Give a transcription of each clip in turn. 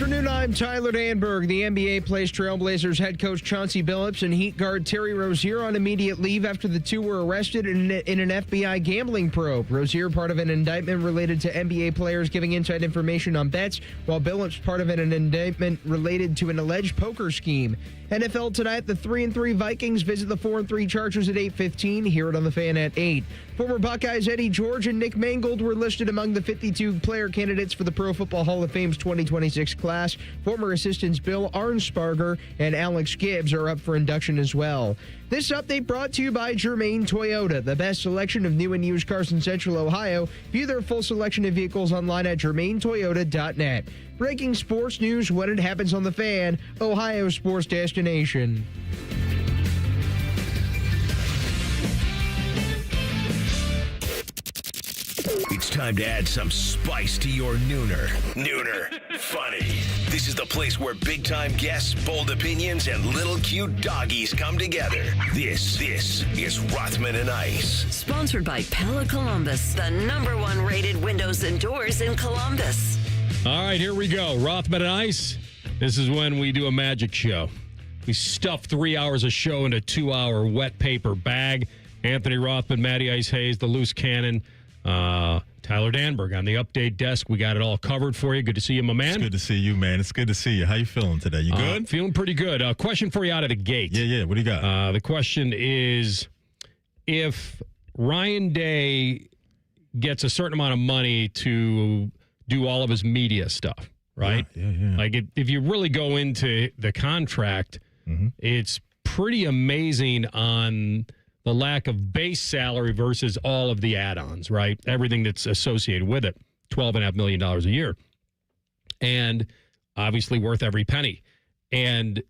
afternoon, I'm Tyler Danberg. The NBA placed Trailblazers head coach Chauncey Billups and Heat guard Terry Rozier on immediate leave after the two were arrested in an FBI gambling probe. Rozier part of an indictment related to NBA players giving inside information on bets, while Billups part of an indictment related to an alleged poker scheme. NFL tonight, the 3-3 Vikings visit the 4-3 Chargers at 8:15. Hear it on the Fan at 8. Former Buckeyes Eddie George and Nick Mangold were listed among the 52 player candidates for the Pro Football Hall of Fame's 2026 class. Former assistants Bill Arnsparger and Alex Gibbs are up for induction as well. This update brought to you by Germain Toyota, the best selection of new and used cars in Central Ohio. View their full selection of vehicles online at germaintoyota.net. Breaking sports news when it happens on the Fan, Ohio sports destination. It's time to add some spice to your nooner. Nooner funny. This is the place where big-time guests, bold opinions, and little cute doggies come together. This is Rothman and Ice. Sponsored by Pella Columbus, the #1 rated windows and doors in Columbus. All right, here we go. Rothman and Ice. This is when we do a magic show. We stuff 3 hours of show in a 2-hour wet paper bag. Anthony Rothman, Matty Ice Hayes, the loose cannon, Tyler Danberg on the update desk. We got it all covered for you. Good to see you, my man. It's good to see you, man. It's good to see you. How you feeling today? You good? Feeling pretty good. Question for you out of the gate. Yeah. What do you got? The question is, if Ryan Day gets a certain amount of money to do all of his media stuff, right? Yeah. Like if you really go into the contract, it's pretty amazing on the lack of base salary versus all of the add-ons, right? Everything that's associated with it, $12.5 million a year. And obviously worth every penny. And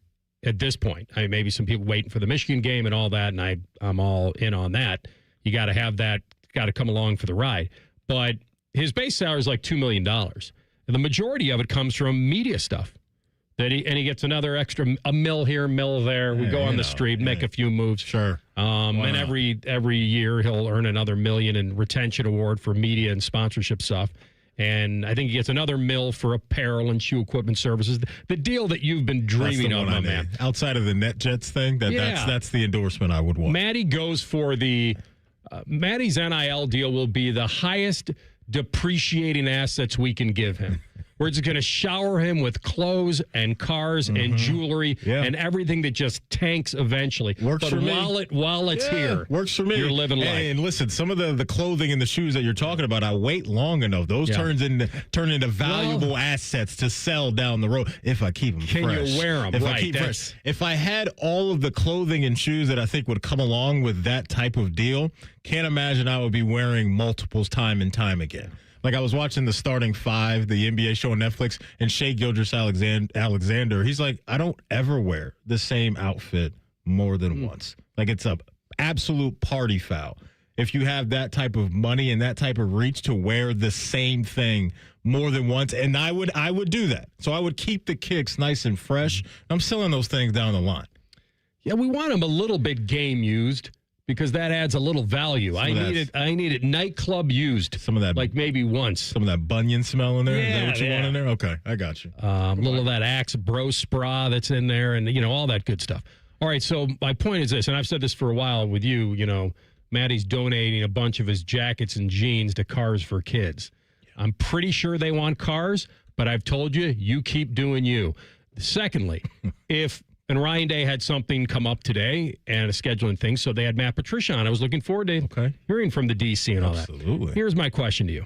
at this point, I mean, maybe some people waiting for the Michigan game and all that, and I'm all in on that. You got to have that, got to come along for the ride. But his base salary is like $2 million. And the majority of it comes from media stuff. He gets another extra $1 million here, $1 million there. We go on the street, make a few moves. Sure. And every year he'll earn another $1 million in retention award for media and sponsorship stuff. And I think he gets another $1 million for apparel and shoe equipment services. The deal that you've been dreaming of, my man. Outside of the NetJets thing, that's the endorsement I would want. Matty goes for the Matty's NIL deal will be the highest depreciating assets we can give him. We're just going to shower him with clothes and cars and jewelry and everything that just tanks eventually. Works for me. While it's here. Works for me. You're living life. And listen, some of the clothing and the shoes that you're talking about, I wait long enough. Those turn into valuable assets to sell down the road if I keep them fresh. Can you wear them? If I had all of the clothing and shoes that I think would come along with that type of deal, can't imagine I would be wearing multiples time and time again. Like I was watching the Starting Five, the NBA show on Netflix, and Shai Gilgeous-Alexander, he's like, I don't ever wear the same outfit more than once. Like it's a absolute party foul. If you have that type of money and that type of reach to wear the same thing more than once, and I would do that. So I would keep the kicks nice and fresh. I'm selling those things down the line. Yeah, we want them a little bit game used, because that adds a little value. I need it nightclub used. Some of that, like maybe once. Some of that Bunyan smell in there. Yeah, is that what you want in there? Okay, I got you. A little of that Axe Bro Spra that's in there, and all that good stuff. All right, so my point is this, and I've said this for a while with you. Matty's donating a bunch of his jackets and jeans to Cars for Kids. Yeah. I'm pretty sure they want cars, but I've told you, you keep doing you. Secondly, and Ryan Day had something come up today and a scheduling thing, so they had Matt Patricia on. I was looking forward to hearing from the DC and all that. Absolutely. Here's my question to you.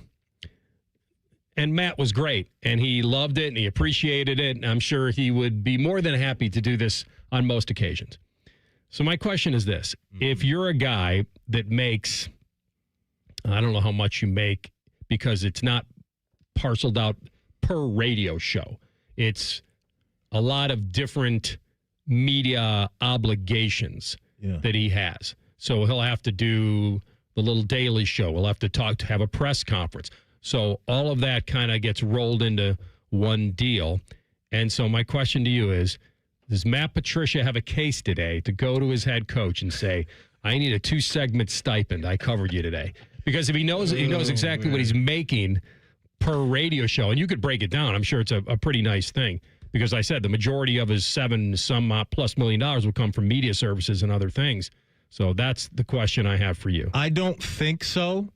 And Matt was great, and he loved it, and he appreciated it, and I'm sure he would be more than happy to do this on most occasions. So my question is this. If you're a guy that makes, I don't know how much you make because it's not parceled out per radio show. It's a lot of different media obligations that he has. So he'll have to do the little daily show. We'll have to have a press conference. So all of that kind of gets rolled into one deal. And so my question to you is, does Matt Patricia have a case today to go to his head coach and say, I need a 2-segment stipend. I covered you today. Because if he knows exactly what he's making, per radio show. And you could break it down. I'm sure it's a pretty nice thing because I said the majority of his $7+ million will come from media services and other things. So that's the question I have for you. I don't think so.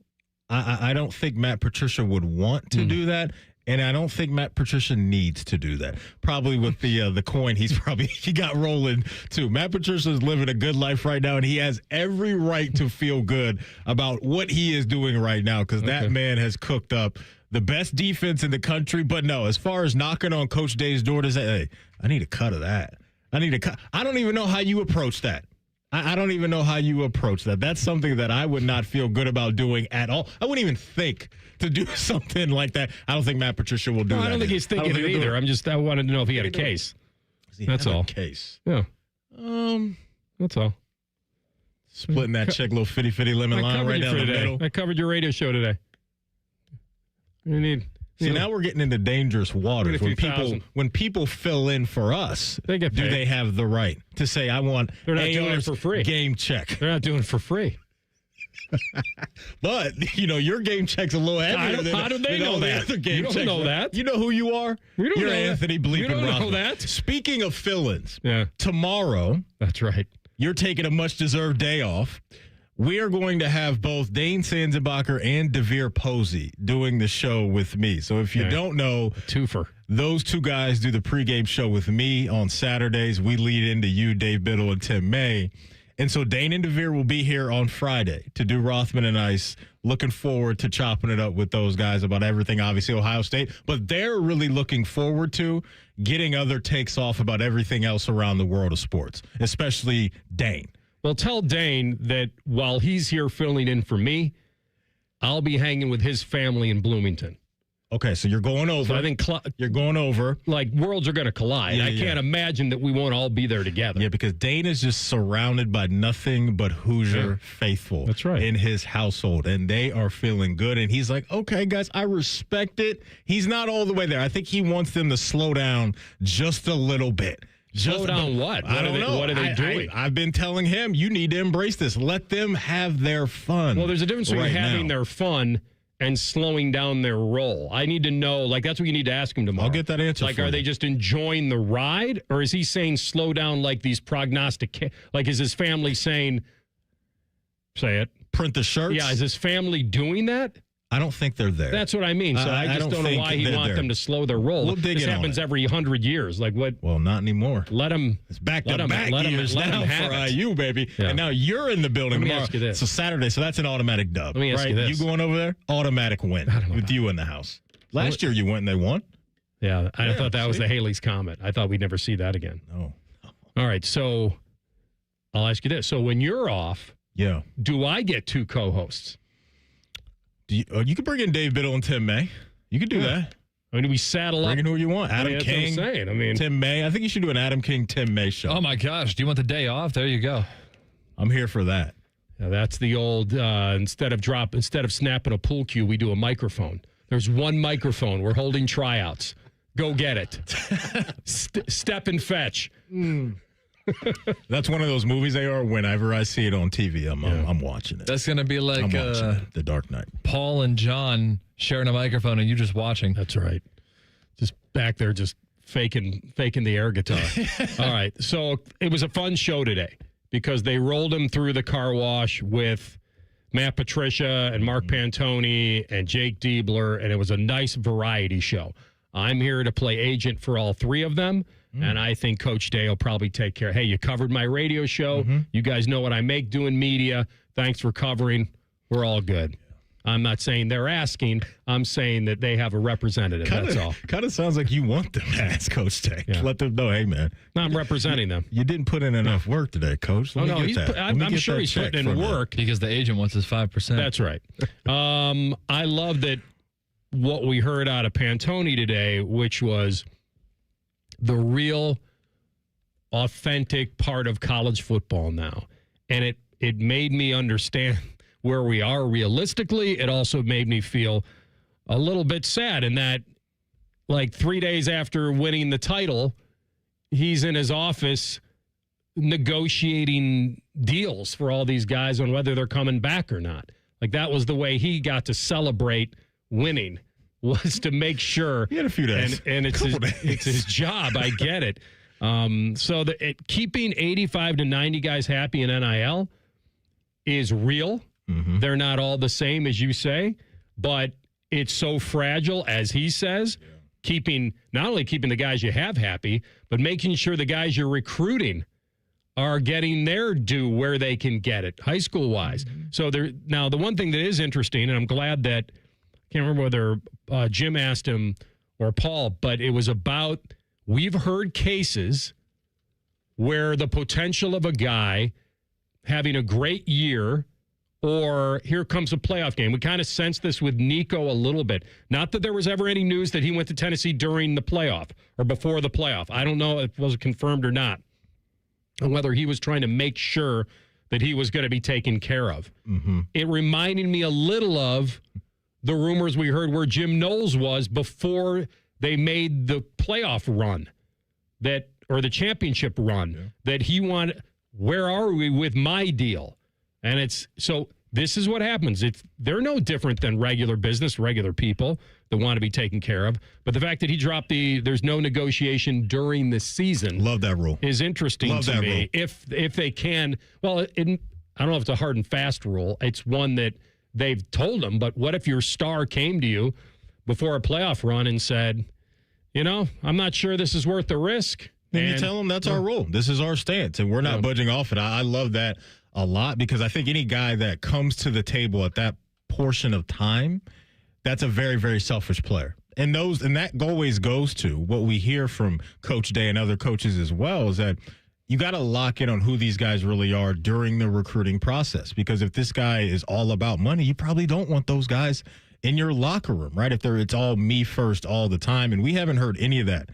I don't think Matt Patricia would want to do that. And I don't think Matt Patricia needs to do that. Probably with the coin, he got rolling too. Matt Patricia's living a good life right now, and he has every right to feel good about what he is doing right now because that man has cooked up the best defense in the country. But no, as far as knocking on Coach Day's door to say, hey, I need a cut of that. I don't even know how you approach that. I don't even know how you approach that. That's something that I would not feel good about doing at all. I wouldn't even think to do something like that. I don't think Matt Patricia will do that. I don't think he's thinking it either. I wanted to know if he had a case. That's all. Case. Yeah. That's all. Splitting that check, little fitty lemon line right down the middle. I covered your radio show today. See, now we're getting into dangerous waters. When people fill in for us, they get paid. Do they have the right to say, I want They're not doing it for free. Game check? They're not doing it for free. But, your game check's a little heavier how do they know that? You don't know that. You know who you are? You're Anthony Bleepin' You don't know Rothman. that. Speaking of fill-ins, yeah. Tomorrow, that's right. You're taking a much-deserved day off. We are going to have both Dane Sanzenbacher and DeVere Posey doing the show with me. So if you don't know, twofer. Those two guys do the pregame show with me on Saturdays. We lead into you, Dave Biddle, and Tim May. And so Dane and DeVere will be here on Friday to do Rothman and Ice. Looking forward to chopping it up with those guys about everything, obviously, Ohio State. But they're really looking forward to getting other takes off about everything else around the world of sports, especially Dane. Well, tell Dane that while he's here filling in for me, I'll be hanging with his family in Bloomington. Okay, so you're going over. So I think you're going over. Like worlds are going to collide. I can't imagine that we won't all be there together. Yeah, because Dane is just surrounded by nothing but Hoosier faithful. That's right. In his household, and they are feeling good. And he's like, okay, guys, I respect it. He's not all the way there. I think he wants them to slow down just a little bit. Slow down what? I don't know. What are they doing? I've been telling him, you need to embrace this. Let them have their fun. Well, there's a difference between having their fun and slowing down their roll. I need to know, that's what you need to ask him tomorrow. I'll get that answer for you. Are they just enjoying the ride? Or is he saying slow down like these prognostic, is his family saying, say it? Print the shirts? Yeah, is his family doing that? I don't think they're there. That's what I mean. So I just don't know why he wants them to slow their roll. We'll dig this happens every 100 years. What? Well, not anymore. Let them. It's back to back years now for IU, baby. Yeah. And now you're in the building tomorrow. Ask you this. So Saturday, so that's an automatic dub. Let me ask you this. You going over there? Automatic win with you in the house. Last year you went and they won. Yeah, I thought that was the Haley's Comet. I thought we'd never see that again. No. All right, so I'll ask you this. So when you're off, do I get two co-hosts? You could bring in Dave Biddle and Tim May. You could do that. We saddle up. Bring in who you want. Adam King. That's what I'm saying. Tim May. I think you should do an Adam King, Tim May show. Oh, my gosh. Do you want the day off? There you go. I'm here for that. Now, that's the old, instead of snapping a pool cue, we do a microphone. There's one microphone. We're holding tryouts. Go get it. Step and fetch. That's one of those movies, AR, whenever I see it on TV, I'm watching it. That's going to be like The Dark Knight. Paul and John sharing a microphone and you just watching. That's right. Just back there, just faking the air guitar. All right. So it was a fun show today because they rolled him through the car wash with Matt Patricia and Mark Pantoni and Jake Diebler, and it was a nice variety show. I'm here to play agent for all three of them. And I think Coach Day will probably take care. Hey, you covered my radio show. You guys know what I make doing media. Thanks for covering. We're all good. I'm not saying they're asking. I'm saying that they have a representative. That's all. Kind of sounds like you want them to ask Coach Day. Yeah. Let them know, hey, man. No, I'm representing them. You didn't put in enough work today, Coach. I'm sure he's putting in work. Because the agent wants his 5%. That's right. I love that what we heard out of Pantoni today, which was the real authentic part of college football now. And it made me understand where we are realistically. It also made me feel a little bit sad in that, 3 days after winning the title, he's in his office negotiating deals for all these guys on whether they're coming back or not. That was the way he got to celebrate winning was to make sure. He had a few days. And it's his job. I get it. So keeping 85 to 90 guys happy in NIL is real. Mm-hmm. They're not all the same, as you say, but it's so fragile, as he says, not only keeping the guys you have happy, but making sure the guys you're recruiting are getting their due where they can get it, high school-wise. Mm-hmm. So now, the one thing that is interesting, and I'm glad that, I can't remember whether Jim asked him or Paul, but it was about, we've heard cases where the potential of a guy having a great year, or here comes a playoff game. We kind of sensed this with Nico a little bit. Not that there was ever any news that he went to Tennessee during the playoff or before the playoff. I don't know if it was confirmed or not, and whether he was trying to make sure that he was going to be taken care of. Mm-hmm. It reminded me a little of the rumors we heard where Jim Knowles was before they made the playoff run, or the championship run, that he wanted, where are we with my deal? And so this is what happens. They're no different than regular business, regular people that want to be taken care of. But the fact that he dropped there's no negotiation during the season. Love that rule. Is interesting to me. Rule. If they can, well, I don't know if it's a hard and fast rule. It's one that they've told him. But what if your star came to you before a playoff run and said, I'm not sure this is worth the risk? Then you tell them that's our rule. This is our stance, and we're not budging off it. I love that a lot, because I think any guy that comes to the table at that portion of time, that's a very, very selfish player. And that always goes to what we hear from Coach Day and other coaches as well, is that you got to lock in on who these guys really are during the recruiting process. Because if this guy is all about money, you probably don't want those guys in your locker room, right? It's all me first all the time. And we haven't heard any of that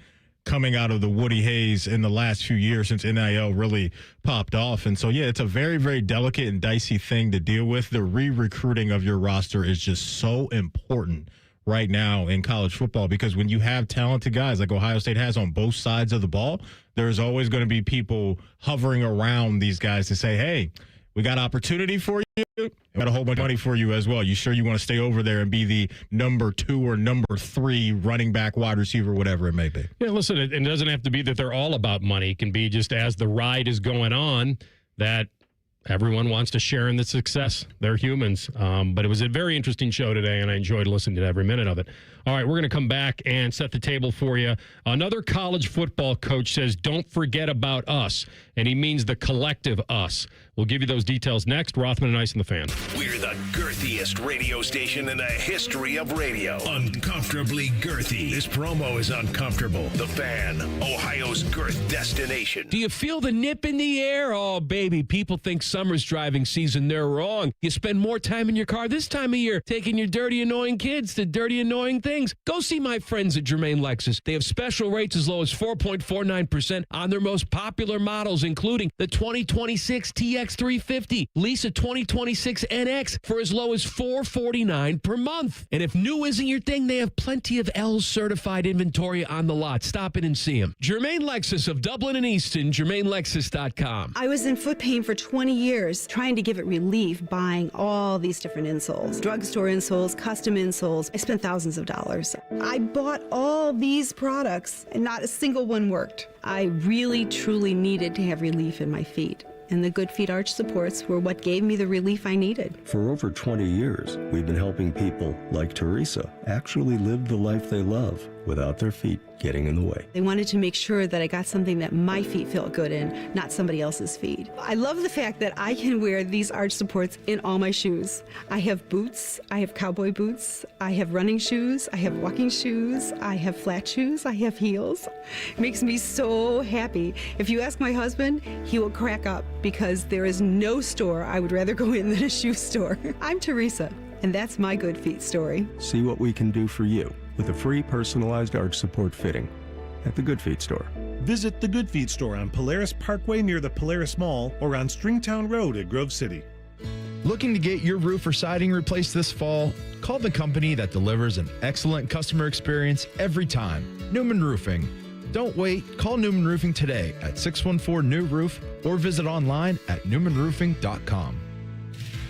coming out of the Woody Hayes in the last few years since NIL really popped off. And so, it's a very, very delicate and dicey thing to deal with. The re-recruiting of your roster is just so important right now in college football, because when you have talented guys like Ohio State has on both sides of the ball, there's always going to be people hovering around these guys to say, hey, we got opportunity for you. We got a whole bunch of money for you as well. You sure you want to stay over there and be the number 2 or number 3 running back, wide receiver, whatever it may be? Yeah, listen, it doesn't have to be that they're all about money. It can be just as the ride is going on that everyone wants to share in the success. They're humans. But it was a very interesting show today, and I enjoyed listening to every minute of it. All right, we're going to come back and set the table for you. Another college football coach says, don't forget about us, and he means the collective us. We'll give you those details next. Rothman and Ice and the Fan. We're the girthiest radio station in the history of radio. Uncomfortably girthy. This promo is uncomfortable. The Fan, Ohio's girth destination. Do you feel the nip in the air? Oh, baby, people think summer's driving season. They're wrong. You spend more time in your car this time of year taking your dirty, annoying kids to dirty, annoying things. Go see my friends at Germain Lexus. They have special rates as low as 4.49% on their most popular models, including the 2026 TX350. Lease a 2026 NX for as low as $449 per month. And if new isn't your thing, they have plenty of L's certified inventory on the lot. Stop in and see them. Germain Lexus of Dublin and Easton, GermainLexus.com. I was in foot pain for 20 years, trying to give it relief, buying all these different insoles. Drugstore insoles, custom insoles. I spent thousands of dollars. I bought all these products, and not a single one worked. I really, truly needed to have relief in my feet. And the Good Feet arch supports were what gave me the relief I needed. For over 20 years, we've been helping people like Teresa actually live the life they love without their feet getting in the way. They wanted to make sure that I got something that my feet felt good in, not somebody else's feet. I love the fact that I can wear these arch supports in all my shoes. I have boots, I have cowboy boots, I have running shoes, I have walking shoes, I have flat shoes, I have heels. It makes me so happy. If you ask my husband, he will crack up because there is no store I would rather go in than a shoe store. I'm Teresa, and that's my Good Feet story. See what we can do for you with a free personalized arch support fitting at the Good Feet store. Visit the Good Feet store on Polaris Parkway near the Polaris Mall or on Stringtown Road at Grove City. Looking to get your roof or siding replaced this fall? Call the company that delivers an excellent customer experience every time. Newman Roofing. Don't wait. Call Newman Roofing today at 614-NEW-ROOF or visit online at newmanroofing.com.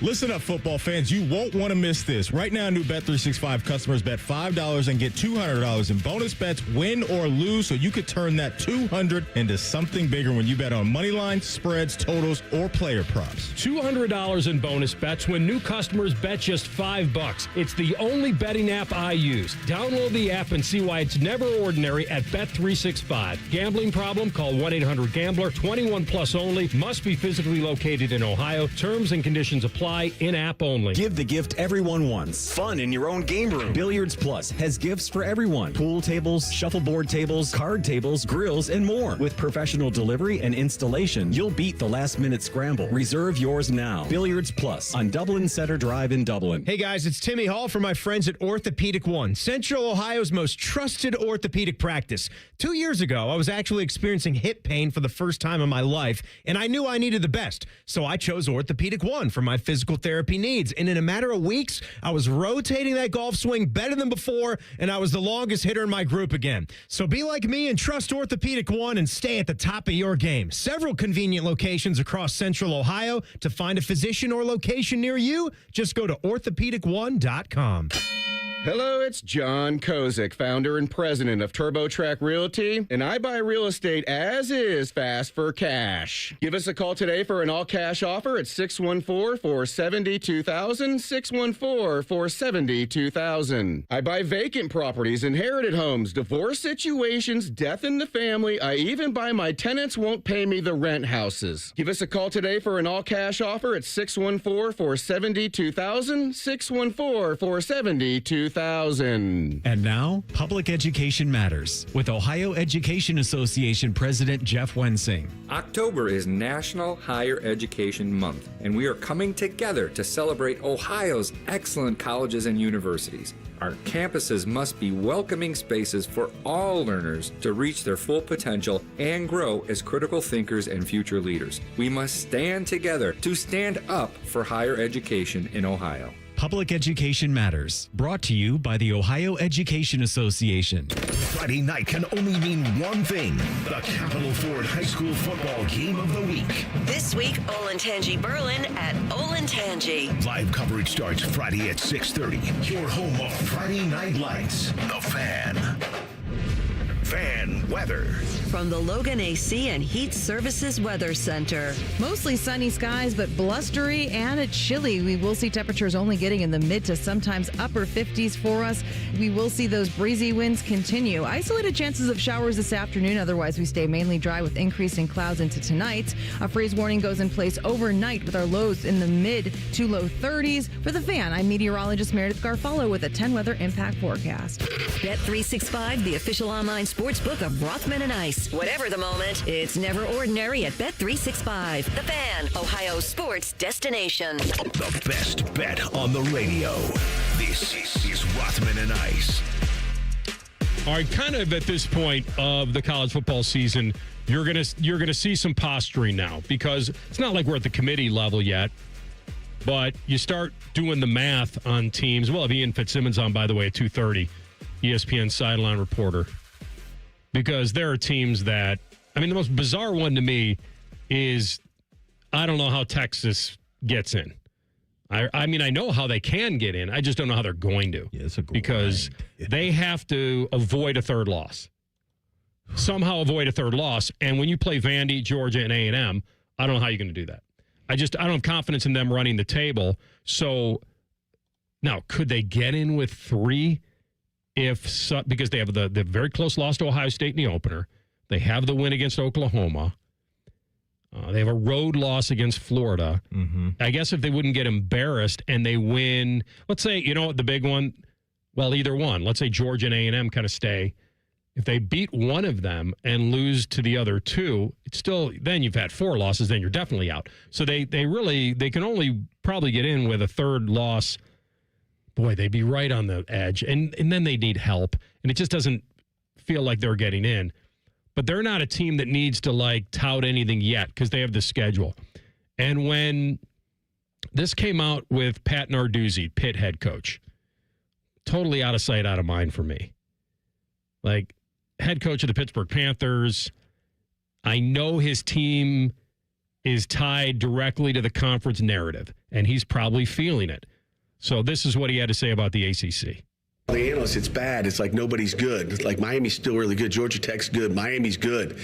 Listen up, football fans. You won't want to miss this. Right now, new Bet365 customers bet $5 and get $200 in bonus bets, win or lose, so you could turn that $200 into something bigger when you bet on money lines, spreads, totals, or player props. $200 in bonus bets when new customers bet just $5. It's the only betting app I use. Download the app and see why it's never ordinary at Bet365. Gambling problem? Call 1-800-GAMBLER. 21 plus only. Must be physically located in Ohio. Terms and conditions apply. In-app only. Give the gift everyone wants. Fun in your own game room. Billiards Plus has gifts for everyone. Pool tables, shuffleboard tables, card tables, grills, and more. With professional delivery and installation, you'll beat the last-minute scramble. Reserve yours now. Billiards Plus on Dublin Center Drive in Dublin. Hey guys, it's Timmy Hall from my friends at Orthopedic One, Central Ohio's most trusted orthopedic practice. 2 years ago, I was actually experiencing hip pain for the first time in my life, and I knew I needed the best. So I chose Orthopedic One for my physical therapy needs. And in a matter of weeks, I was rotating that golf swing better than before, and I was the longest hitter in my group again. So be like me and trust Orthopedic One and stay at the top of your game. Several convenient locations across Central Ohio. To find a physician or location near you, just go to orthopedic1.com. Hello, it's John Kozik, founder and president of TurboTrack Realty, and I buy real estate as is fast for cash. Give us a call today for an all-cash offer at 614-470-2000, 614-470-2000. I buy vacant properties, inherited homes, divorce situations, death in the family. I even buy my tenants won't pay me the rent houses. Give us a call today for an all-cash offer at 614-470-2000, 614-470-2000. And now, Public Education Matters with Ohio Education Association President Jeff Wensing. October is National Higher Education Month, and we are coming together to celebrate Ohio's excellent colleges and universities. Our campuses must be welcoming spaces for all learners to reach their full potential and grow as critical thinkers and future leaders. We must stand together to stand up for higher education in Ohio. Public Education Matters, brought to you by the Ohio Education Association. Friday night can only mean one thing: the Capital Ford High School football game of the week. This week, Olentangy Berlin at Olentangy. Live coverage starts Friday at 6:30. Your home of Friday Night Lights. The Fan. Fan weather. From the Logan AC and Heat Services Weather Center. Mostly sunny skies, but blustery and chilly. We will see temperatures only getting in the mid to sometimes upper 50s for us. We will see those breezy winds continue. Isolated chances of showers this afternoon. Otherwise, we stay mainly dry with increasing clouds into tonight. A freeze warning goes in place overnight with our lows in the mid to low 30s. For the Fan, I'm meteorologist Meredith Garfalo with a 10 weather impact forecast. Bet365, the official online sportsbook of Rothman and Ice. Whatever the moment, it's never ordinary at Bet365. The Fan, Ohio sports destination. The best bet on the radio. This is Rothman and Ice. All right, kind of at this point of the college football season, you're gonna see some posturing now, because it's not like we're at the committee level yet, but you start doing the math on teams. Well, Ian Fitzsimmons on, by the way, at 2:30, ESPN sideline reporter. Because there are teams that, I mean, the most bizarre one to me is, I don't know how Texas gets in. I mean, I know how they can get in. I just don't know how they're going to. Yeah, it's a because they have to avoid a third loss. Somehow avoid a third loss. And when you play Vandy, Georgia, and A&M, I don't know how you're going to do that. I don't have confidence in them running the table. So now, could they get in with 3? Because they have the very close loss to Ohio State in the opener. They have the win against Oklahoma. They have a road loss against Florida. Mm-hmm. I guess if they wouldn't get embarrassed and they win, let's say, you know what, the big one? Well, either one. Let's say Georgia and A&M kind of stay. If they beat one of them and lose to the other 2, it's still, then you've had 4 losses, then you're definitely out. So they can only probably get in with a third loss. Boy, they'd be right on the edge. And then they need help. And it just doesn't feel like they're getting in. But they're not a team that needs to, tout anything yet, because they have the schedule. And when this came out with Pat Narduzzi, Pitt head coach, totally out of sight, out of mind for me. Head coach of the Pittsburgh Panthers, I know his team is tied directly to the conference narrative. and he's probably feeling it. So this is what he had to say about the ACC. The analysts, it's bad. It's like nobody's good. It's like Miami's still really good. Georgia Tech's good. Miami's good.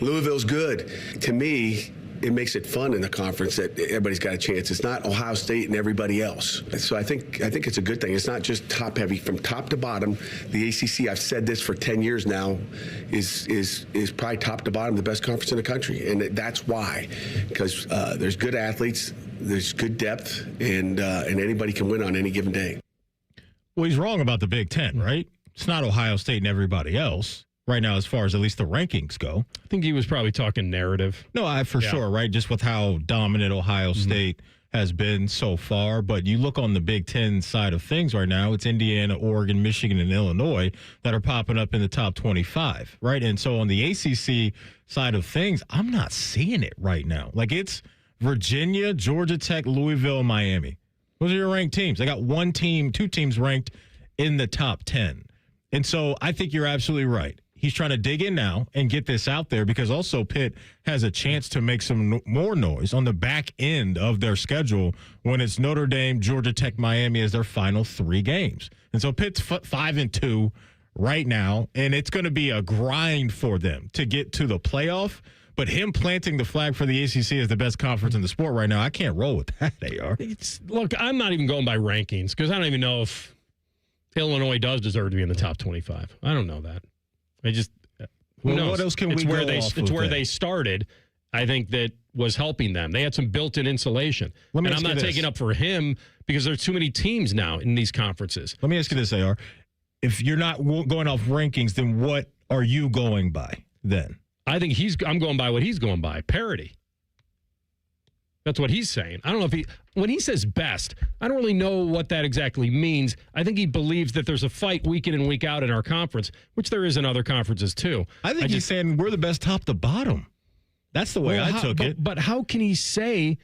Louisville's good. To me, it makes it fun in the conference that everybody's got a chance. It's not Ohio State and everybody else. So I think it's a good thing. It's not just top heavy. From top to bottom, the ACC, I've said this for 10 years now, is probably top to bottom the best conference in the country. And that's why. Because there's good athletes, there's good depth, and anybody can win on any given day. Well, he's wrong about the Big Ten, right? It's not Ohio State and everybody else right now as far as at least the rankings go. I think he was probably talking narrative. No, for sure, right? Just with how dominant Ohio State has been so far. But you look on the Big Ten side of things right now, it's Indiana, Oregon, Michigan, and Illinois that are popping up in the top 25, right? And so on the ACC side of things, I'm not seeing it right now. Like it's Virginia, Georgia Tech, Louisville, Miami. Those are your ranked teams. I got two teams ranked in the top 10. And so I think you're absolutely right. He's trying to dig in now and get this out there because also Pitt has a chance to make some more noise on the back end of their schedule when it's Notre Dame, Georgia Tech, Miami as their final 3 games. And so Pitt's 5-2 right now, and it's going to be a grind for them to get to the playoff. But him planting the flag for the ACC as the best conference in the sport right now, I can't roll with that, AR. Look, I'm not even going by rankings because I don't even know if Illinois does deserve to be in the top 25. I don't know that. I just who knows? What else can we go off It's where that? they started. I think that was helping them. They had some built-in insulation. And I'm not taking up for him because there's too many teams now in these conferences. Let me ask you this, AR. If you're not going off rankings, then what are you going by then? I think I'm going by what he's going by, parity. That's what he's saying. I don't know if when he says best, I don't really know what that exactly means. I think he believes that there's a fight week in and week out in our conference, which there is in other conferences too. I think he's saying we're the best top to bottom. That's the way I took it. But how can he say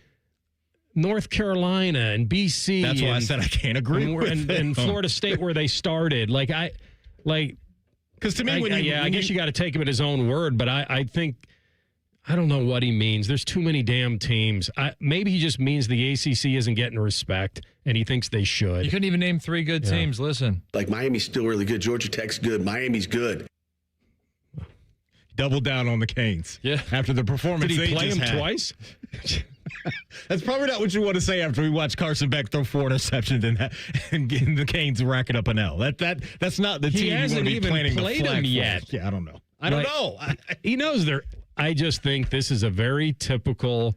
North Carolina and BC? That's why I said I can't agree with it. And Florida State where they started. Because to me, I guess you got to take him at his own word, but I think I don't know what he means. There's too many damn teams. Maybe he just means the ACC isn't getting respect, and he thinks they should. You couldn't even name 3 good teams. Listen. Like Miami's still really good. Georgia Tech's good. Miami's good. Double down on the Canes. Yeah. After the performance Did he they play just him had. twice? That's probably not what you want to say after we watch Carson Beck throw 4 interceptions and getting the Canes racking up an L. That's not the team you want to be planning played the flag him for. yet. Yeah, I don't know. I don't know. He knows they're. I just think this is a very typical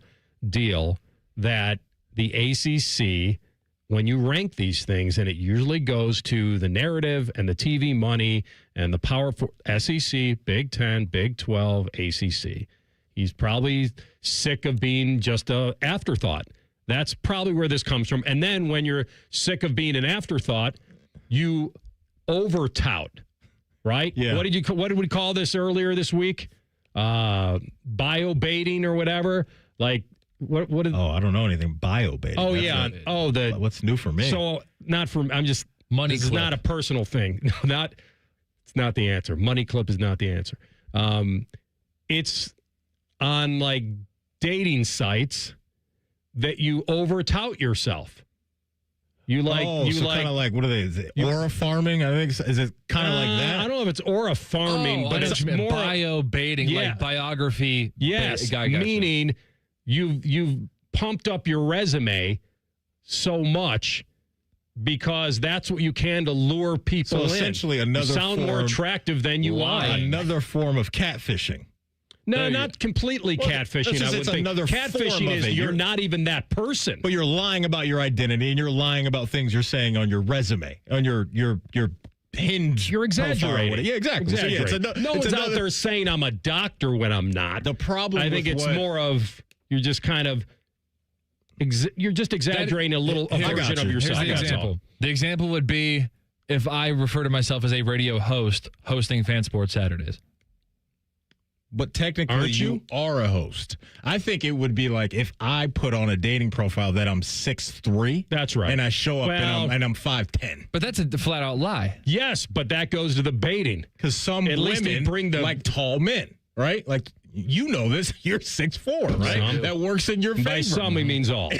deal that the ACC, when you rank these things, and it usually goes to the narrative and the TV money and the power for SEC, Big 10, Big 12, ACC. He's probably sick of being just an afterthought. That's probably where this comes from. And then when you're sick of being an afterthought, you over-tout, right? Yeah. What did we call this earlier this week? Bio-baiting or whatever. Like, what? I don't know anything. Bio-baiting. Oh, That's yeah. What's new for me? So, not from, I'm just, Money this clip. is not a personal thing. It's not the answer. Money clip is not the answer. It's on like dating sites that you over tout yourself. You like, kind of like, what are they? Is it aura farming? I think, is it kind of like that? I don't know if it's aura farming, but it's more bio baiting, like biography. Yes, Gotcha. meaning you've pumped up your resume so much because that's what you can to lure people in. So essentially, you another sound more attractive than you are. Another form of catfishing. No, not completely catfishing. I would think another catfishing form of is it. you're not even that person. But you're lying about your identity, and you're lying about things you're saying on your resume, on your Hinge. You're exaggerating. Yeah, exactly. So, yeah, no one's out there saying I'm a doctor when I'm not. The problem. I think it's more of you're just kind of you're just exaggerating a version of yourself. Here's the example. The example would be if I refer to myself as a radio host hosting Fan Sports Saturdays. But technically, you are a host. I think it would be like if I put on a dating profile that I'm 6'3". That's right. And I show up and I'm 5'10". But that's a flat out lie. Yes, but that goes to the baiting. Because some women bring the like tall men, right? Like you know this. You're 6'4", right? Some. That works in your favor. By some, he means all.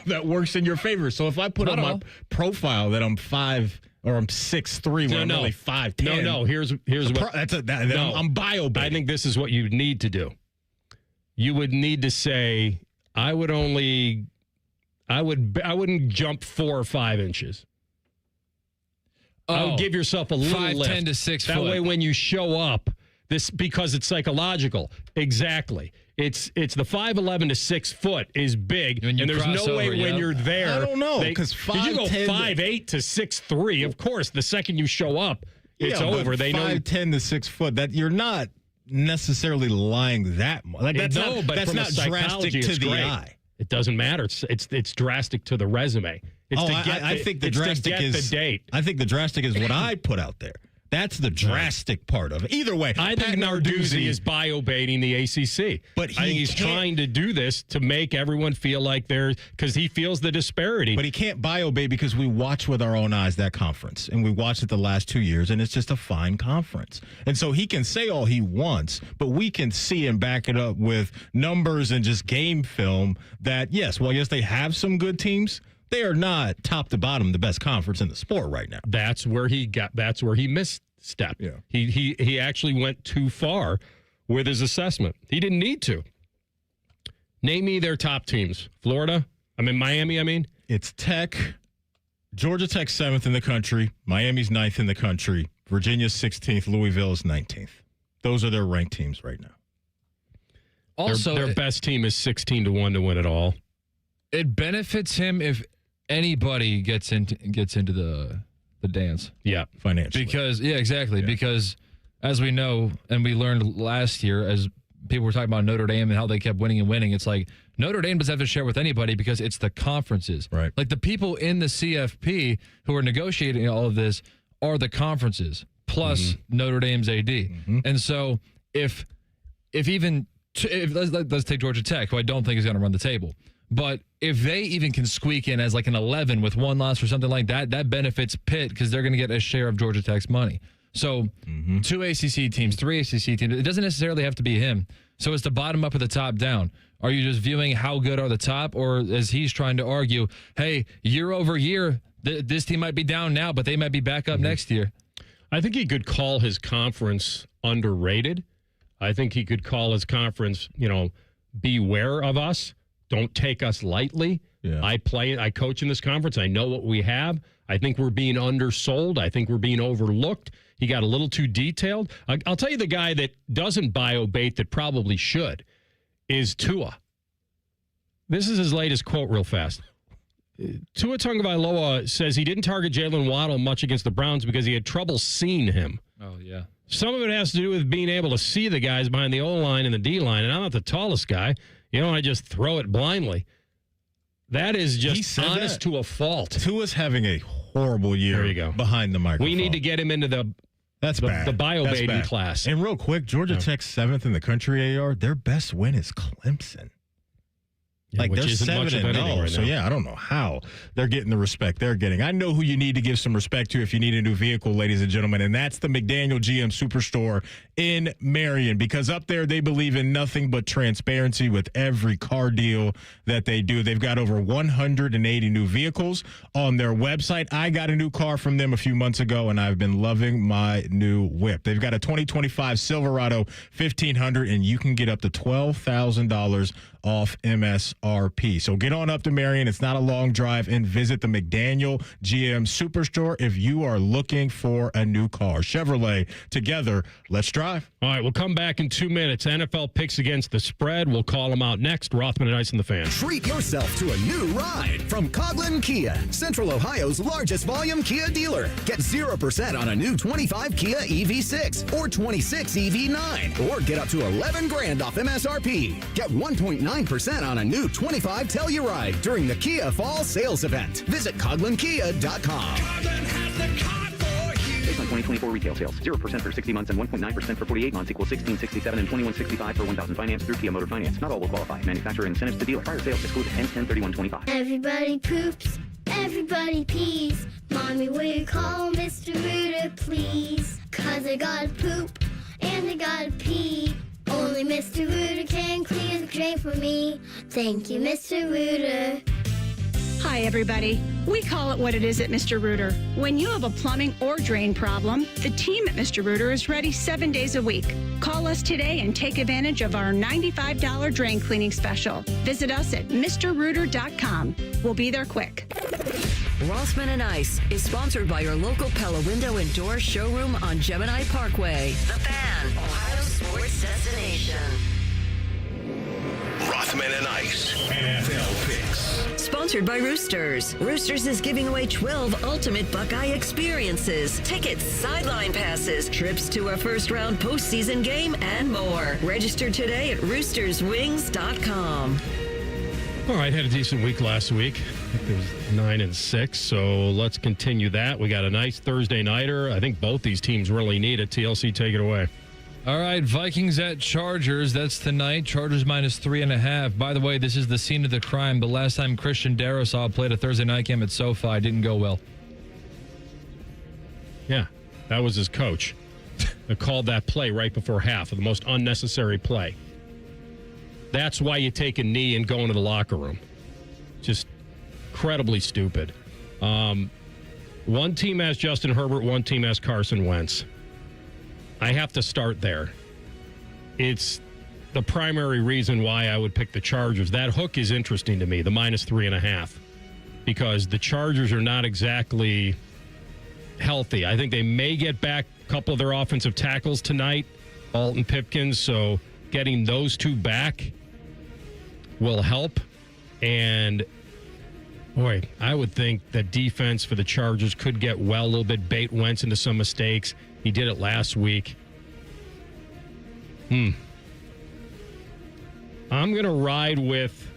That works in your favor. So if I put Not on all. my profile that I'm 5 or I'm 6'3", when I'm really 5'10". No. Here's what. I'm bio. I think this is what you need to do. You would need to say, I wouldn't jump 4 or 5 inches. I would give yourself a little 5'10" lift. to 6 That foot. way, when you show up, because it's psychological. Exactly. It's the 5'11" to 6 foot is big, When you and there's cross no way over, when yeah. you're there. I don't know, because you go 5'8" to 6'3", of course, the second you show up, it's over. They know 5'10" to 6 foot. That you're not necessarily lying that much. Like that's no, not, but that's from not a psychology, drastic to it's the great. eye. It doesn't matter. It's drastic to the resume. It's to get I think the it's drastic to get is the date. I think the drastic is what I put out there. That's the drastic part of it. Either way, I Pat think Narduzzi is bio-baiting the ACC. But I think he's trying to do this to make everyone feel like because he feels the disparity. But he can't bio-bait because we watch with our own eyes that conference. And we watched it the last 2 years, and it's just a fine conference. And so he can say all he wants, but we can see and back it up with numbers and just game film that, yes, they have some good teams. They are not top to bottom the best conference in the sport right now. That's where he misstepped. Yeah. He actually went too far with his assessment. He didn't need to. Name me their top teams. Miami. It's Tech, Georgia Tech 7th in the country, Miami's 9th in the country, Virginia's 16th, Louisville is 19th. Those are their ranked teams right now. Also, their best team is 16-1 to win it all. It benefits him if anybody gets into the dance. Yeah, financially. Because as we know and we learned last year, as people were talking about Notre Dame and how they kept winning and winning, it's like Notre Dame doesn't have to share with anybody because it's the conferences. Right. Like the people in the CFP who are negotiating all of this are the conferences plus Notre Dame's AD. And so if let's take Georgia Tech, who I don't think is going to run the table. But if they even can squeak in as like an 11 with one loss or something like that, that benefits Pitt because they're going to get a share of Georgia Tech's money. So 2 ACC teams, 3 ACC teams, it doesn't necessarily have to be him. So it's the bottom up or the top down. Are you just viewing how good are the top, or as he's trying to argue, hey, year over year, this team might be down now, but they might be back up next year? I think he could call his conference underrated. I think he could call his conference, beware of us. Don't take us lightly. Yeah. I coach in this conference. I know what we have. I think we're being undersold. I think we're being overlooked. He got a little too detailed. I'll tell you the guy that doesn't bio-bait that probably should is Tua. This is his latest quote real fast. Tua Tagovailoa says he didn't target Jalen Waddle much against the Browns because he had trouble seeing him. Oh, yeah. Some of it has to do with being able to see the guys behind the O-line and the D-line, and I'm not the tallest guy. I just throw it blindly. That is just honest to a fault. Tua's having a horrible year. There you go. Behind the microphone. We need to get him into the bio-baiting class. And real quick, Georgia Tech's 7th in the country, AR, their best win is Clemson. Yeah, they're isn't much of 7-0, anything right so now. I don't know how they're getting the respect they're getting. I know who you need to give some respect to if you need a new vehicle, ladies and gentlemen, and that's the McDaniel GM Superstore in Marion, because up there they believe in nothing but transparency with every car deal that they do. They've got over 180 new vehicles on their website. I got a new car from them a few months ago, and I've been loving my new whip. They've got a 2025 Silverado 1500, and you can get up to $12,000 off MSRP. So get on up to Marion. It's not a long drive, and visit the McDaniel GM Superstore if you are looking for a new car. Chevrolet, together, let's drive. All right, we'll come back in 2 minutes. NFL picks against the spread. We'll call them out next. Rothman and Ice and the Fan. Treat yourself to a new ride from Coughlin Kia, Central Ohio's largest volume Kia dealer. Get 0% on a new 25 Kia EV6 or 26 EV9, or get up to $11,000 off MSRP. Get 1.9% on a new 25 Telluride during the Kia Fall Sales Event. Visit CoughlinKia.com. Based on 2024 retail sales, 0% for 60 months and 1.9% for 48 months equals $1,667 and $2,165 for 1,000 finance through Kia Motor Finance. Not all will qualify. Manufacturer incentives to dealer. Prior sales excluded. Ends 10/31/25. Everybody poops, everybody pees. Mommy, will you call Mr. Rooter, please? 'Cause I gotta poop and I gotta pee. Only Mr. Rooter can clear the drain for me. Thank you, Mr. Rooter. Hi, everybody. We call it what it is at Mr. Rooter. When you have a plumbing or drain problem, the team at Mr. Rooter is ready 7 days a week. Call us today and take advantage of our $95 drain cleaning special. Visit us at MrRooter.com. We'll be there quick. Rothman and Ice is sponsored by your local Pella Window and Door showroom on Gemini Parkway. The Fan, Ohio sports destination. Rothman and Ice, NFL picks. Sponsored by Roosters. Roosters is giving away 12 ultimate Buckeye experiences, tickets, sideline passes, trips to a first-round postseason game, and more. Register today at roosterswings.com. All right, had a decent week last week. I think it was 9-6, so let's continue that. We got a nice Thursday nighter. I think both these teams really need it. TLC, take it away. All right, Vikings at Chargers. That's tonight. Chargers -3.5. By the way, this is the scene of the crime. The last time Christian Darrisaw played a Thursday night game at SoFi didn't go well. Yeah, that was his coach. They called that play right before half, the most unnecessary play. That's why you take a knee and go into the locker room. Just incredibly stupid. One team has Justin Herbert, one team has Carson Wentz. I have to start there. It's the primary reason why I would pick the Chargers. That hook is interesting to me, the -3.5, because the Chargers are not exactly healthy. I think they may get back a couple of their offensive tackles tonight, Alton Pipkins, so getting those two back will help. And boy, I would think that defense for the Chargers could get well a little bit, bait Wentz into some mistakes. He did it last week. I'm going to ride with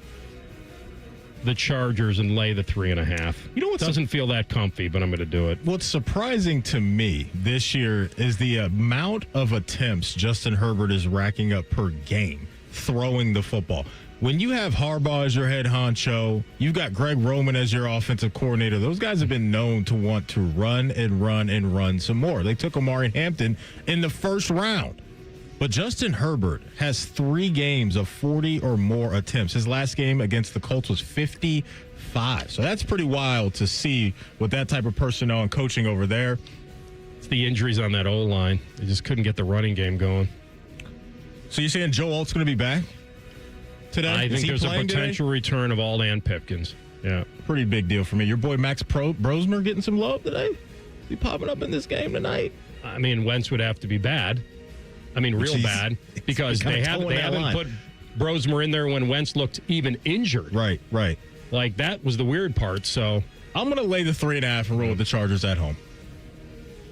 the Chargers and lay the 3.5. You know what? Doesn't feel that comfy, but I'm going to do it. What's surprising to me this year is the amount of attempts Justin Herbert is racking up per game throwing the football. When you have Harbaugh as your head honcho, you've got Greg Roman as your offensive coordinator. Those guys have been known to want to run and run and run some more. They took Amari Hampton in the first round. But Justin Herbert has 3 games of 40 or more attempts. His last game against the Colts was 55. So that's pretty wild to see with that type of personnel and coaching over there. It's the injuries on that O-line. They just couldn't get the running game going. So you're saying Joe Alt's going to be back today? I think there's a potential return of Alt and Pipkins. Yeah. Pretty big deal for me. Your boy Max Brosmer getting some love today? Is he popping up in this game tonight? I mean, Wentz would have to be bad. I mean, real bad, because they haven't put Brosmer in there when Wentz looked even injured. Right. Like, that was the weird part, so. I'm going to lay the 3.5 and roll with the Chargers at home.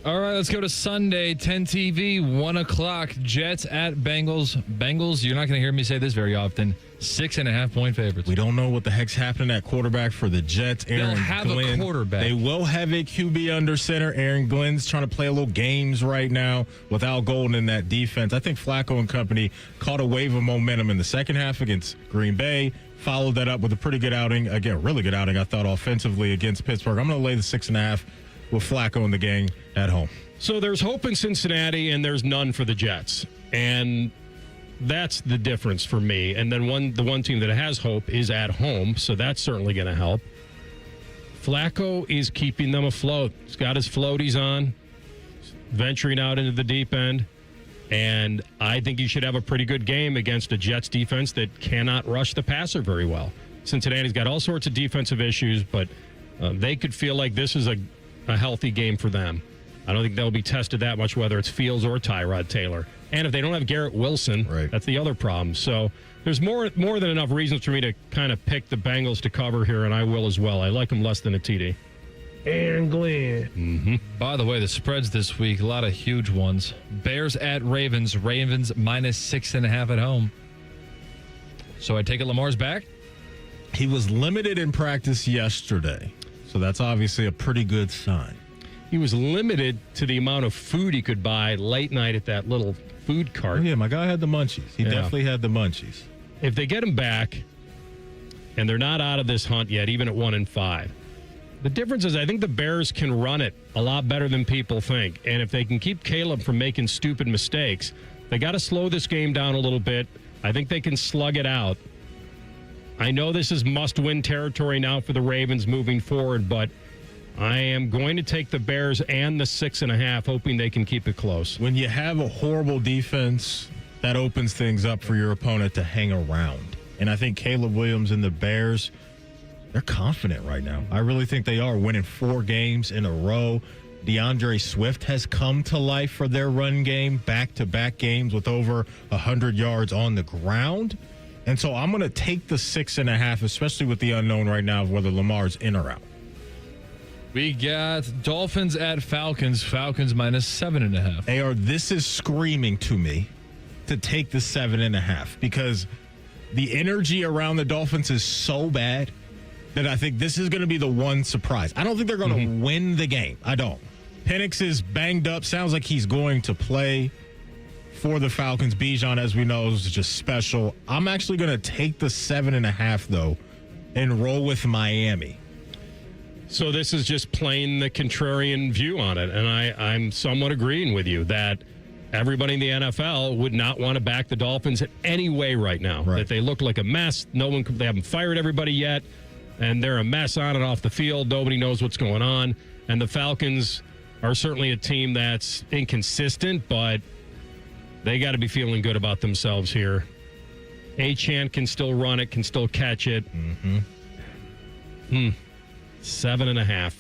All right, let's go to Sunday, 10 TV, 1 o'clock. Jets at Bengals. Bengals, you're not going to hear me say this very often, 6.5-point favorites. We don't know what the heck's happening at quarterback for the Jets. They'll have a quarterback. They will have a QB under center. Aaron Glenn's trying to play a little games right now with Al Golden in that defense. I think Flacco and company caught a wave of momentum in the second half against Green Bay. Followed that up with a pretty good outing. Again, really good outing, I thought, offensively against Pittsburgh. I'm going to lay the 6.5 with Flacco and the gang at home. So there's hope in Cincinnati, and there's none for the Jets. And that's the difference for me. And then the one team that has hope is at home, so that's certainly going to help. Flacco is keeping them afloat. He's got his floaties on, venturing out into the deep end. And I think he should have a pretty good game against a Jets defense that cannot rush the passer very well. Cincinnati's got all sorts of defensive issues, but they could feel like this is a healthy game for them. I don't think they'll be tested that much, whether it's Fields or Tyrod Taylor. And if they don't have Garrett Wilson, that's the other problem. So there's more than enough reasons for me to kind of pick the Bengals to cover here, and I will as well. I like them less than a TD. Aaron Glenn. Mm-hmm. By the way, the spreads this week, a lot of huge ones. Bears at Ravens. Ravens -6.5 at home. So I take it Lamar's back? He was limited in practice yesterday. So that's obviously a pretty good sign. He was limited to the amount of food he could buy late night at that little food cart. Oh, yeah, my guy had the munchies. He definitely had the munchies. If they get him back, and they're not out of this hunt yet, even at 1-5, the difference is I think the Bears can run it a lot better than people think. And if they can keep Caleb from making stupid mistakes, They got to slow this game down a little bit. I think they can slug it out. I know this is must-win territory now for the Ravens moving forward, but I am going to take the Bears and the 6.5, hoping they can keep it close. When you have a horrible defense, that opens things up for your opponent to hang around. And I think Caleb Williams and the Bears, they're confident right now. I really think they are, winning 4 games in a row. DeAndre Swift has come to life for their run game, back-to-back games with over 100 yards on the ground. And so I'm going to take the 6.5, especially with the unknown right now of whether Lamar's in or out. We got Dolphins at Falcons. Falcons minus 7.5. AR, this is screaming to me to take the 7.5 because the energy around the Dolphins is so bad that I think this is going to be the one surprise. I don't think they're going to win the game. I don't. Penix is banged up. Sounds like he's going to play for the Falcons. Bijan, as we know, is just special. I'm actually going to take the 7.5, though, and roll with Miami. So this is just plain the contrarian view on it. And I'm somewhat agreeing with you that everybody in the NFL would not want to back the Dolphins in any way right now. Right. That they look like a mess. They haven't fired everybody yet. And they're a mess on and off the field. Nobody knows what's going on. And the Falcons are certainly a team that's inconsistent, but they got to be feeling good about themselves here. Achane can still run it, can still catch it. 7.5.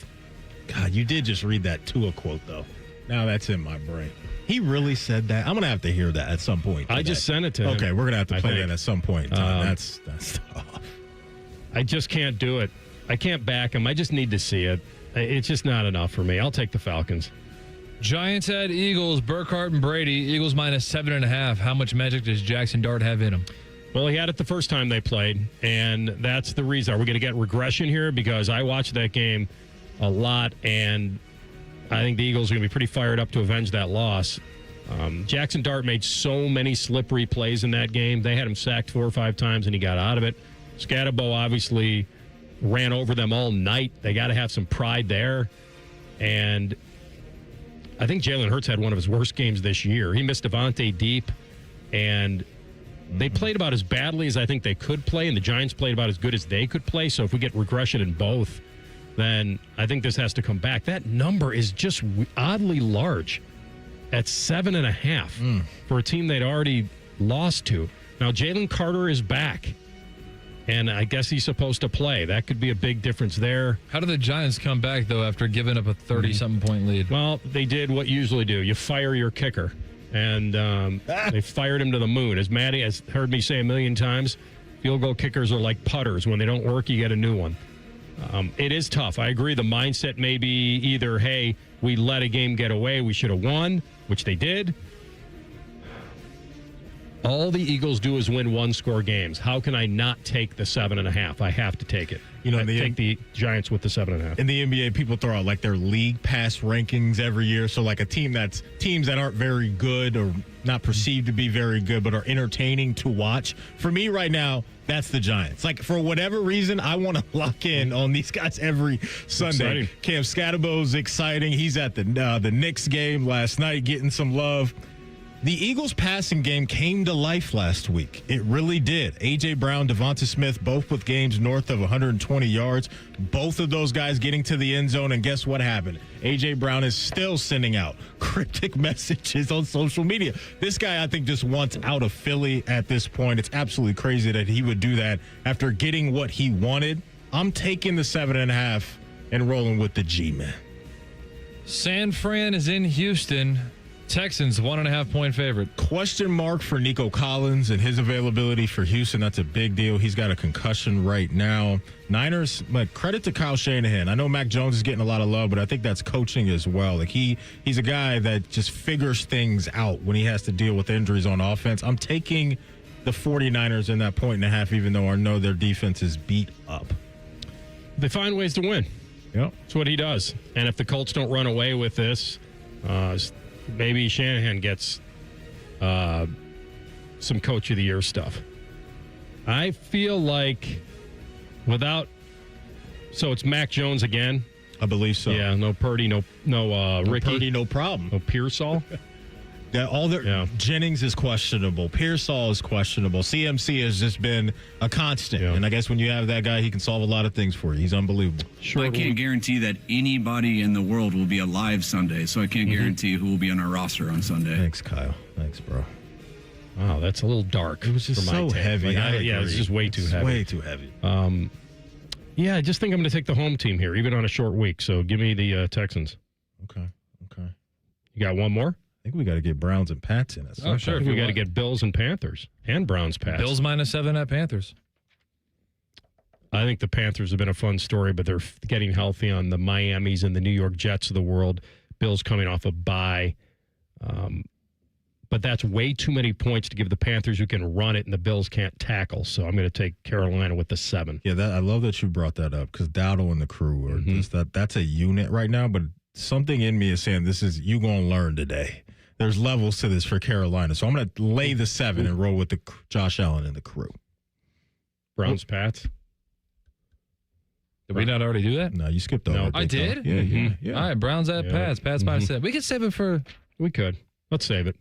God, you did just read that Tua quote, though. Now that's in my brain. He really said that? I'm going to have to hear that at some point today. I just sent it to him. Okay, we're going to have to play that at some point in time. That's tough. I just can't do it. I can't back him. I just need to see it. It's just not enough for me. I'll take the Falcons. Giants at Eagles. Burkhardt and Brady. Eagles minus 7.5. How much magic does Jackson Dart have in him? Well, he had it the first time they played, and that's the reason. Are we going to get regression here? Because I watched that game a lot, and I think the Eagles are going to be pretty fired up to avenge that loss. Jackson Dart made so many slippery plays in that game. They had him sacked 4 or 5 times, and he got out of it. Scatterbo obviously ran over them all night. They got to have some pride there. And I think Jalen Hurts had one of his worst games this year. He missed Devontae deep, and they played about as badly as I think they could play, and the Giants played about as good as they could play. So if we get regression in both, then I think this has to come back. That number is just oddly large at 7.5 for a team they'd already lost to. Now, Jalen Carter is back, and I guess he's supposed to play. That could be a big difference there. How do the Giants come back, though, after giving up a 30-something point lead? Well, they did what you usually do. You fire your kicker. And they fired him to the moon. As Maddie has heard me say a million times, field goal kickers are like putters. When they don't work, you get a new one. It is tough. I agree. The mindset may be either, hey, we let a game get away, we should have won, which they did. All the Eagles do is win one-score games. How can I not take the 7.5? I have to take it. You know, take the Giants with the 7.5. In the NBA, people throw out like their league pass rankings every year. So like teams that aren't very good or not perceived to be very good, but are entertaining to watch. For me right now, that's the Giants. Like for whatever reason, I want to lock in on these guys every Sunday. Exciting. Cam Scatterbo's exciting. He's at the Knicks game last night, getting some love. The Eagles' passing game came to life last week. It really did. A.J. Brown, Devonta Smith, both with games north of 120 yards. Both of those guys getting to the end zone, and guess what happened? A.J. Brown is still sending out cryptic messages on social media. This guy, I think, just wants out of Philly at this point. It's absolutely crazy that he would do that after getting what he wanted. I'm taking the 7.5 and rolling with the G-Man. San Fran is in Houston. Texans, 1.5-point favorite. Question mark for Nico Collins and his availability for Houston. That's a big deal. He's got a concussion right now. Niners, but credit to Kyle Shanahan. I know Mac Jones is getting a lot of love, but I think that's coaching as well. Like he's a guy that just figures things out when he has to deal with injuries on offense. I'm taking the 49ers in that 1.5, even though I know their defense is beat up. They find ways to win. Yep. That's what he does. And if the Colts don't run away with this, maybe Shanahan gets some Coach of the Year stuff. I feel like so it's Mac Jones again. I believe so. Yeah, no Purdy, no Ricky. Purdy, no problem. No Pearsall. Jennings is questionable. Pearsall is questionable. CMC has just been a constant. And I guess when you have that guy, he can solve a lot of things for you. He's unbelievable. I can't guarantee that anybody in the world will be alive Sunday, so I can't guarantee who will be on our roster on Sunday. Thanks, Kyle. Thanks, bro. Wow, that's a little dark. It was just for my so take. heavy. It's just way too heavy. Way too heavy. Yeah, I just think I'm going to take the home team here, even on a short week. So give me the Texans. Okay. You got one more? I think we got to get Browns and Pats in. Oh, sure. We got to get Bills and Panthers and Browns Pats. Bills -7 at Panthers. I think the Panthers have been a fun story, but they're getting healthy on the Miamis and the New York Jets of the world. Bills coming off a bye. But that's way too many points to give the Panthers who can run it and the Bills can't tackle. So I'm going to take Carolina with the 7. Yeah, I love that you brought that up because Dowdle and the crew are just that's a unit right now. But something in me is saying you going to learn today. There's levels to this for Carolina. So I'm going to lay the 7 and roll with the Josh Allen and the crew. Browns, Pats. Did we not already do that? No, you skipped over. No, I did? Yeah. All right, Browns at Pats. Pats -7. We could save it for... We could. Let's save it.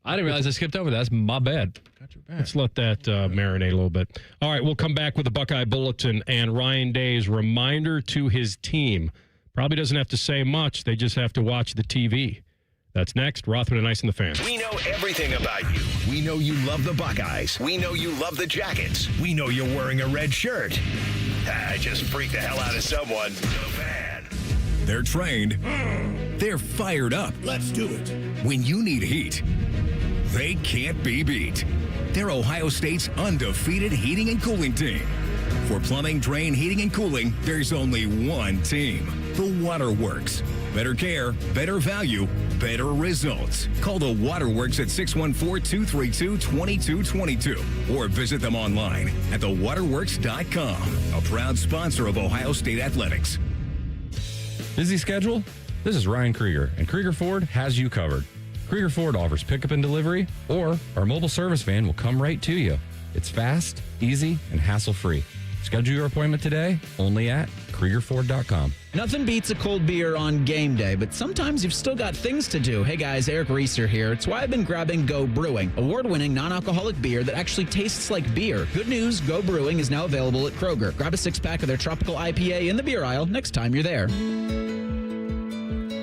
I didn't realize I skipped over that. That's my bad. Let's let that marinate a little bit. All right, we'll come back with the Buckeye Bulletin and Ryan Day's reminder to his team. Probably doesn't have to say much. They just have to watch the TV. That's next. Rothman and Ice and the Fans. We know everything about you. We know you love the Buckeyes. We know you love the Jackets. We know you're wearing a red shirt. I just freaked the hell out of someone. So bad. They're trained. They're fired up. Let's do it. When you need heat, they can't be beat. They're Ohio State's undefeated heating and cooling team. For plumbing, drain, heating, and cooling, there's only one team. The Waterworks. Better care, better value, better results. Call the Waterworks at 614-232-2222 or visit them online at thewaterworks.com. A proud sponsor of Ohio State Athletics. Busy schedule? This is Ryan Krieger, and Krieger Ford has you covered. Krieger Ford offers pickup and delivery, or our mobile service van will come right to you. It's fast, easy, and hassle-free. Schedule your appointment today only at KriegerFord.com. Nothing beats a cold beer on game day, but sometimes you've still got things to do. Hey guys, Eric Reeser here. It's why I've been grabbing Go Brewing, award-winning non-alcoholic beer that actually tastes like beer. Good news, Go Brewing is now available at Kroger. Grab a 6-pack of their tropical IPA in the beer aisle next time you're there.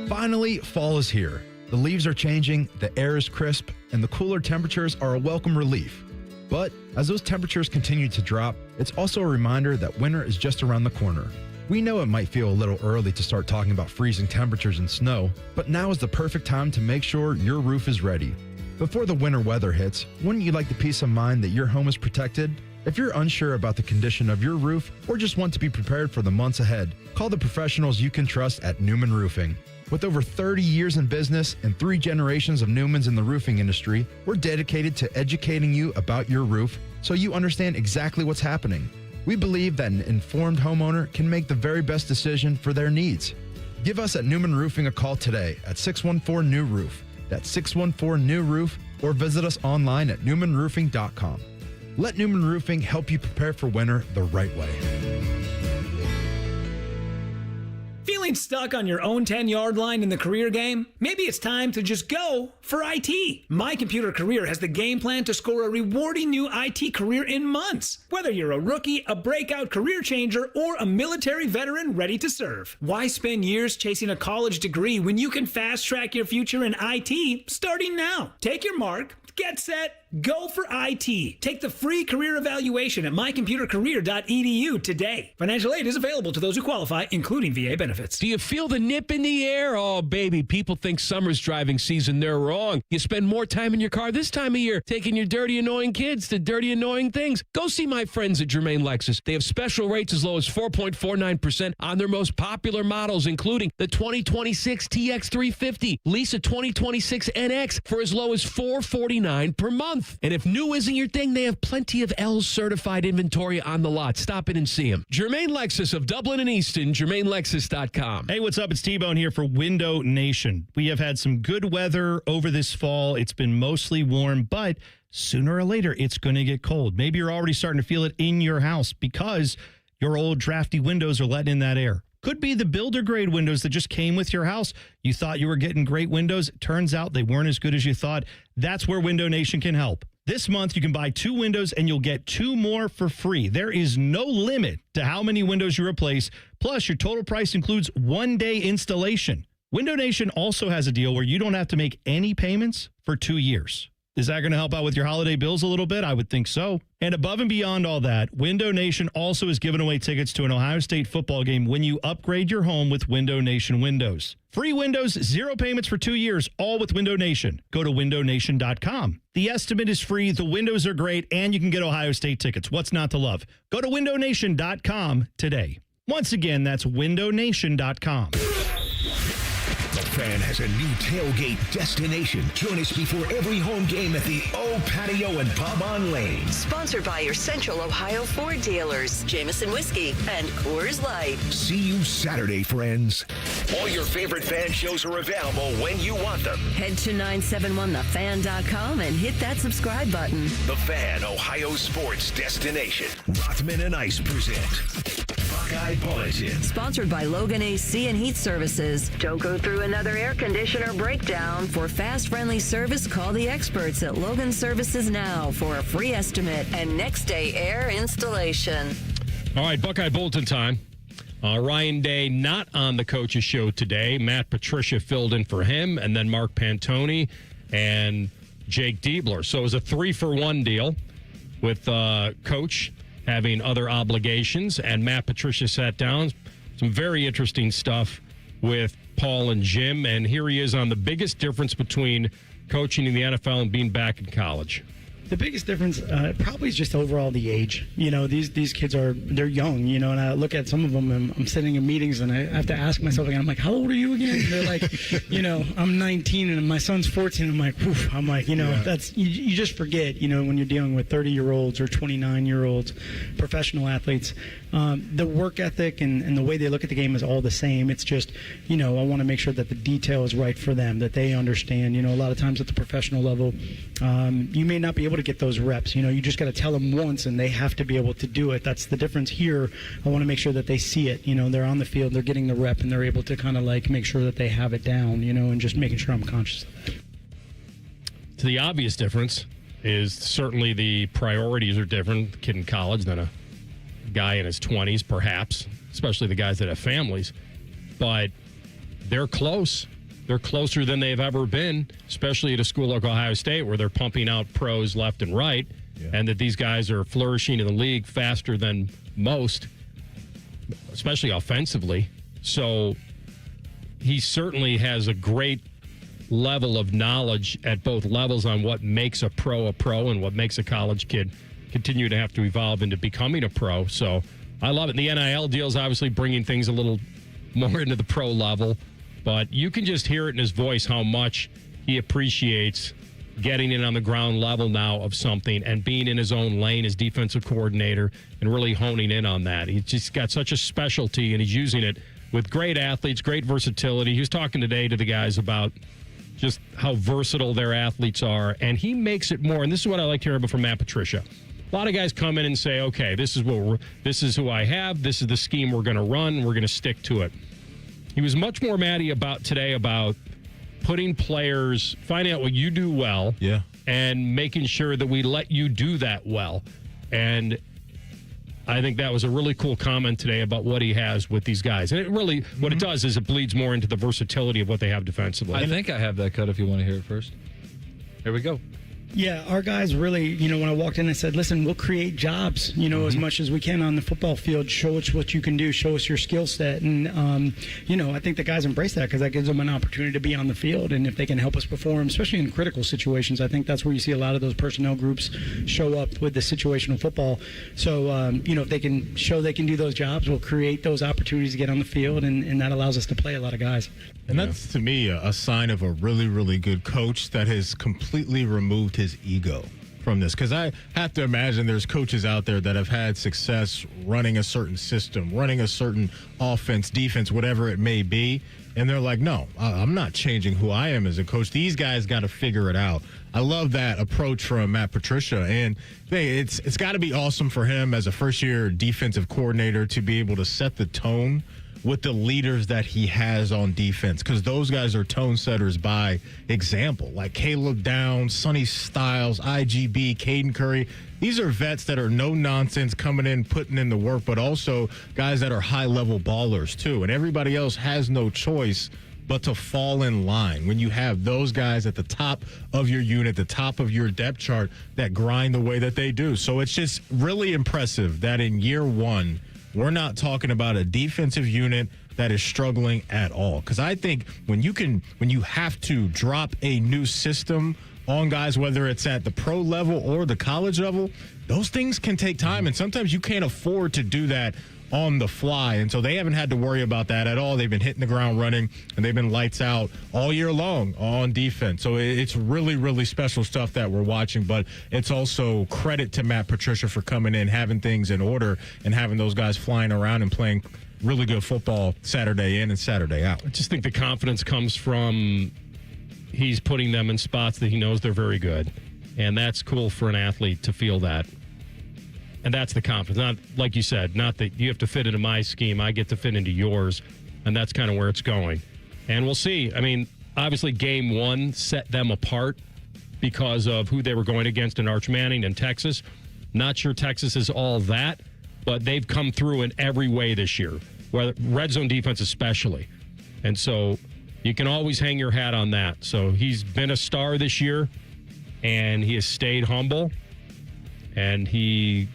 Finally, fall is here. The leaves are changing, the air is crisp, and the cooler temperatures are a welcome relief. But as those temperatures continue to drop, it's also a reminder that winter is just around the corner. We know it might feel a little early to start talking about freezing temperatures and snow, but now is the perfect time to make sure your roof is ready. Before the winter weather hits, wouldn't you like the peace of mind that your home is protected? If you're unsure about the condition of your roof or just want to be prepared for the months ahead, call the professionals you can trust at Newman Roofing. With over 30 years in business and 3 generations of Newmans in the roofing industry, we're dedicated to educating you about your roof so you understand exactly what's happening. We believe that an informed homeowner can make the very best decision for their needs. Give us at Newman Roofing a call today at 614-NEW-ROOF. That's 614-NEW-ROOF, or visit us online at newmanroofing.com. Let Newman Roofing help you prepare for winter the right way. Feeling stuck on your own 10-yard line in the career game? Maybe it's time to just go for IT. My Computer Career has the game plan to score a rewarding new IT career in months. Whether you're a rookie, a breakout career changer, or a military veteran ready to serve. Why spend years chasing a college degree when you can fast-track your future in IT starting now? Take your mark, get set, go for IT. Take the free career evaluation at mycomputercareer.edu today. Financial aid is available to those who qualify, including VA benefits. Do you feel the nip in the air? Oh, baby, people think summer's driving season. They're wrong. You spend more time in your car this time of year taking your dirty, annoying kids to dirty, annoying things. Go see my friends at Germain Lexus. They have special rates as low as 4.49% on their most popular models, including the 2026 TX350. Lease a 2026 NX for as low as $449 per month. And if new isn't your thing, they have plenty of L certified inventory on the lot. Stop in and see them. Germain Lexus of Dublin and Easton, GermainLexus.com. Hey, what's up? It's T-Bone here for Window Nation. We have had some good weather over this fall. It's been mostly warm, but sooner or later, it's going to get cold. Maybe you're already starting to feel it in your house because your old drafty windows are letting in that air. Could be the builder grade windows that just came with your house. You thought you were getting great windows. Turns out they weren't as good as you thought. That's where Window Nation can help. This month, you can buy 2 windows and you'll get 2 more for free. There is no limit to how many windows you replace. Plus, your total price includes 1-day installation. Window Nation also has a deal where you don't have to make any payments for 2 years. Is that going to help out with your holiday bills a little bit? I would think so. And above and beyond all that, Window Nation also is giving away tickets to an Ohio State football game when you upgrade your home with Window Nation windows. Free windows, 0 payments for 2 years, all with Window Nation. Go to windownation.com. The estimate is free, the windows are great, and you can get Ohio State tickets. What's not to love? Go to windownation.com today. Once again, that's windownation.com. The Fan has a new tailgate destination. Join us before every home game at the O Patio and Pub on Lane. Sponsored by your Central Ohio Ford dealers, Jameson Whiskey and Coors Light. See you Saturday, friends. All your favorite Fan shows are available when you want them. Head to 971thefan.com and hit that subscribe button. The Fan, Ohio sports destination. Rothman and Ice present Buckeye Bulletin. Sponsored by Logan AC and Heat Services. Don't go through another air conditioner breakdown. For fast, friendly service, call the experts at Logan Services now for a free estimate and next day air installation. All right, Buckeye Bulletin time. Ryan Day not on the coach's show today. Matt Patricia filled in for him, and then Mark Pantoni and Jake Diebler. So it was a 3-for-1 deal with Coach having other obligations, and Matt Patricia sat down. Some very interesting stuff with Paul and Jim, and here he is on the biggest difference between coaching in the NFL and being back in college. The biggest difference probably is just overall the age. You know, these kids they're young, you know, and I look at some of them and I'm sitting in meetings and I have to ask myself again, I'm like, how old are you again? And they're like, you know, I'm 19 and my son's 14. I'm like, whew. I'm like, you know, that's, you just forget, you know, when you're dealing with 30-year-olds or 29-year-olds, professional athletes, the work ethic and the way they look at the game is all the same. It's just, you know, I want to make sure that the detail is right for them, that they understand, you know, a lot of times at the professional level, you may not be able to get those reps. You know, you just got to tell them once and they have to be able to do it. That's the difference here. I want to make sure that they see it. You know, they're on the field, they're getting the rep, and they're able to kind of like make sure that they have it down, you know, and just making sure I'm conscious of that. So the obvious difference is certainly the priorities are different. The kid in college than a guy in his 20s, perhaps, especially the guys that have families. But they're close. They're closer than they've ever been, especially at a school like Ohio State where they're pumping out pros left and right, and that these guys are flourishing in the league faster than most, especially offensively. So he certainly has a great level of knowledge at both levels on what makes a pro and what makes a college kid continue to have to evolve into becoming a pro. So I love it. And the NIL deal is obviously bringing things a little more into the pro level. But you can just hear it in his voice how much he appreciates getting in on the ground level now of something and being in his own lane as defensive coordinator and really honing in on that. He's just got such a specialty, and he's using it with great athletes, great versatility. He was talking today to the guys about just how versatile their athletes are, and he makes it more, and this is what I like to hear about from Matt Patricia. A lot of guys come in and say, okay, this is who I have, this is the scheme we're going to run, we're going to stick to it. He was much more Matty about today about putting players, finding out what you do well, and making sure that we let you do that well. And I think that was a really cool comment today about what he has with these guys. And it really, what it does is it bleeds more into the versatility of what they have defensively. I think I have that cut if you want to hear it first. Here we go. Yeah, our guys really, you know, when I walked in, I said, listen, we'll create jobs, you know, as much as we can on the football field. Show us what you can do. Show us your skill set. And, you know, I think the guys embrace that because that gives them an opportunity to be on the field. And if they can help us perform, especially in critical situations, I think that's where you see a lot of those personnel groups show up with the situational football. So, you know, if they can show they can do those jobs, we'll create those opportunities to get on the field. And that allows us to play a lot of guys. And that's, to me, a sign of a really, really good coach that has completely removed his ego from this. Because I have to imagine there's coaches out there that have had success running a certain system, running a certain offense, defense, whatever it may be. And they're like, no, I'm not changing who I am as a coach. These guys got to figure it out. I love that approach from Matt Patricia. And it's got to be awesome for him as a first-year defensive coordinator to be able to set the tone with the leaders that he has on defense, because those guys are tone setters by example, like Caleb Downs, Sonny Styles, IGB, Caden Curry. These are vets that are no nonsense coming in, putting in the work, but also guys that are high level ballers too. And everybody else has no choice but to fall in line when you have those guys at the top of your unit, the top of your depth chart that grind the way that they do. So it's just really impressive that in year one, we're not talking about a defensive unit that is struggling at all. Because I think when you have to drop a new system on guys, whether it's at the pro level or the college level, those things can take time. And sometimes you can't afford to do that on the fly. And so they haven't had to worry about that at all. They've been hitting the ground running, and they've been lights out all year long on defense. So it's really, really special stuff that we're watching. But it's also credit to Matt Patricia for coming in, having things in order, and having those guys flying around and playing really good football Saturday in and Saturday out. I just think the confidence comes from he's putting them in spots that he knows they're very good. And that's cool for an athlete to feel that. And that's the confidence. Not, like you said, not that you have to fit into my scheme. I get to fit into yours. And that's kind of where it's going. And we'll see. I mean, obviously, game one set them apart because of who they were going against in Arch Manning and Texas. Not sure Texas is all that, but they've come through in every way this year, whether red zone defense especially. And so you can always hang your hat on that. So he's been a star this year, and he has stayed humble, and he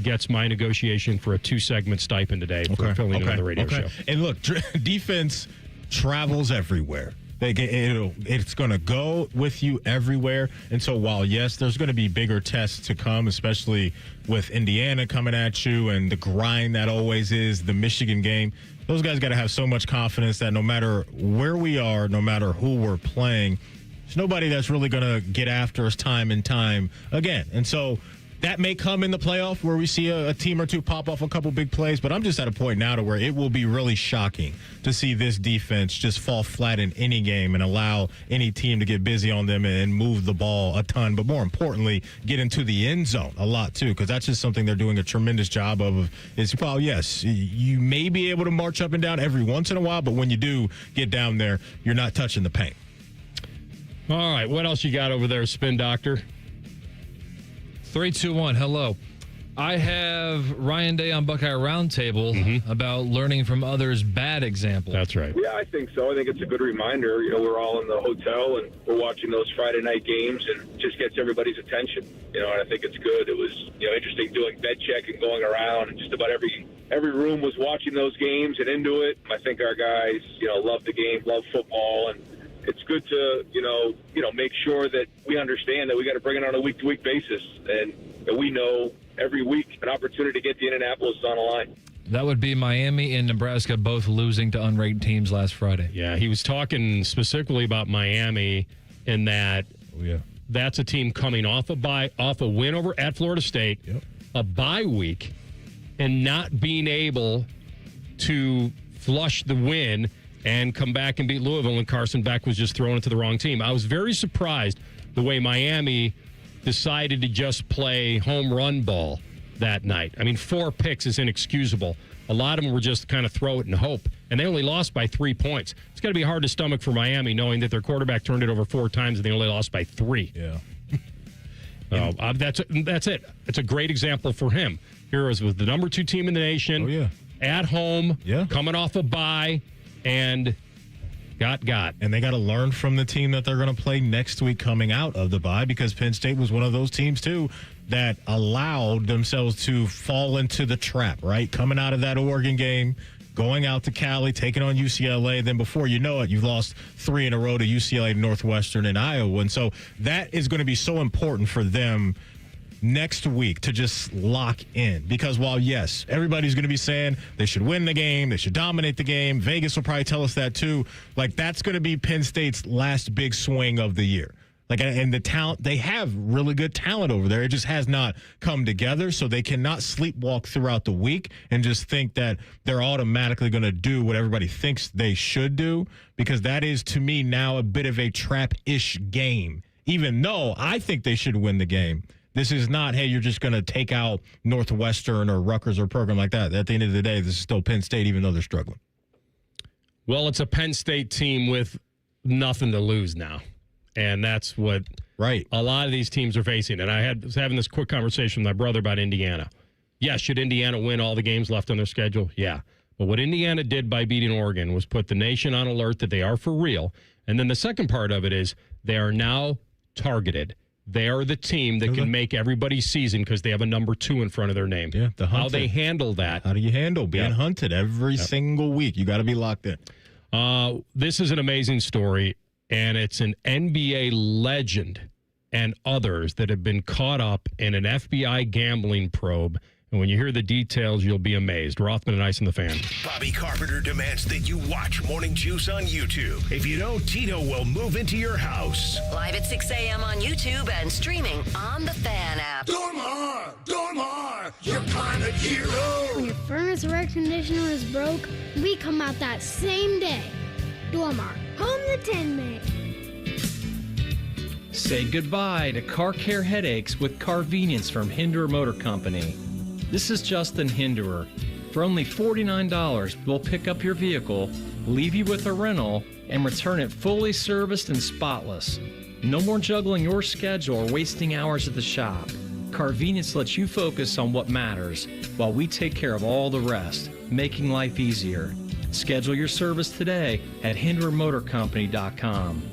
gets my negotiation for a 2-segment stipend today for filling in on the radio show. And look, defense travels everywhere. It's going to go with you everywhere. And so while, yes, there's going to be bigger tests to come, especially with Indiana coming at you and the grind that always is the Michigan game, those guys got to have so much confidence that no matter where we are, no matter who we're playing, there's nobody that's really going to get after us time and time again. And so that may come in the playoff where we see a team or two pop off a couple big plays, but I'm just at a point now to where it will be really shocking to see this defense just fall flat in any game and allow any team to get busy on them and move the ball a ton, but more importantly, get into the end zone a lot too, because that's just something they're doing a tremendous job of. Is, well, yes, you may be able to march up and down every once in a while, but when you do get down there, you're not touching the paint. All right, what else you got over there, Spin Doctor? 3, 2, 1. Hello. I have Ryan Day on Buckeye Roundtable about learning from others' bad examples. That's right. Yeah, I think so. I think it's a good reminder. You know, we're all in the hotel and we're watching those Friday night games, and it just gets everybody's attention. You know, and I think it's good. It was, you know, interesting doing bed check and going around, and just about every room was watching those games and into it. I think our guys, you know, love the game, love football, and it's good to, you know, make sure that we understand that we got to bring it on a week-to-week basis, and that we know every week an opportunity to get the Indianapolis on the line. That would be Miami and Nebraska both losing to unranked teams last Friday. Yeah, he was talking specifically about Miami in that that's a team coming off a win over at Florida State, a bye week, and not being able to flush the win and come back and beat Louisville, and Carson Beck was just throwing it to the wrong team. I was very surprised the way Miami decided to just play home run ball that night. I mean, 4 picks is inexcusable. A lot of them were just kind of throw it and hope, and they only lost by 3 points. It's got to be hard to stomach for Miami knowing that their quarterback turned it over 4 times and they only lost by 3. Yeah. That's it. It's a great example for him. Here was the number 2 team in the nation, at home, coming off a bye, and got. And they got to learn from the team that they're going to play next week coming out of the bye, because Penn State was one of those teams, too, that allowed themselves to fall into the trap, right? Coming out of that Oregon game, going out to Cali, taking on UCLA. Then before you know it, you've lost 3 in a row to UCLA, Northwestern, and Iowa. And so that is going to be so important for them next week to just lock in, because while yes, everybody's going to be saying they should win the game, they should dominate the game, Vegas will probably tell us that too, like that's going to be Penn State's last big swing of the year. Like, and the talent, they have really good talent over there. It just has not come together, so they cannot sleepwalk throughout the week and just think that they're automatically going to do what everybody thinks they should do, because that is, to me, now a bit of a trap-ish game. Even though I think they should win the game, This is not, hey, you're just going to take out Northwestern or Rutgers or a program like that. At the end of the day, this is still Penn State, even though they're struggling. Well, it's a Penn State team with nothing to lose now. And that's what a lot of these teams are facing. And I was having this quick conversation with my brother about Indiana. Yeah, should Indiana win all the games left on their schedule? Yeah. But what Indiana did by beating Oregon was put the nation on alert that they are for real. And then the second part of it is they are now targeted. They are the team that can make everybody's season because they have a number 2 in front of their name. Yeah, how they handle that. How do you handle being hunted every single week? You got to be locked in. This is an amazing story, and it's an NBA legend and others that have been caught up in an FBI gambling probe. And when you hear the details, you'll be amazed. Rothman and Ice and the Fan. Bobby Carpenter demands that you watch Morning Juice on YouTube. If you don't, Tito will move into your house. Live at 6 a.m. on YouTube and streaming on the Fan app. Dormar, you're kind of hero. When your furnace or air conditioner is broke, we come out that same day. Dormar, home the Tin Man. Say goodbye to car care headaches with Carvenience from Hinderer Motor Company. This is Justin Hinderer. For only $49, we'll pick up your vehicle, leave you with a rental, and return it fully serviced and spotless. No more juggling your schedule or wasting hours at the shop. Carvenience lets you focus on what matters while we take care of all the rest, making life easier. Schedule your service today at HindererMotorCompany.com.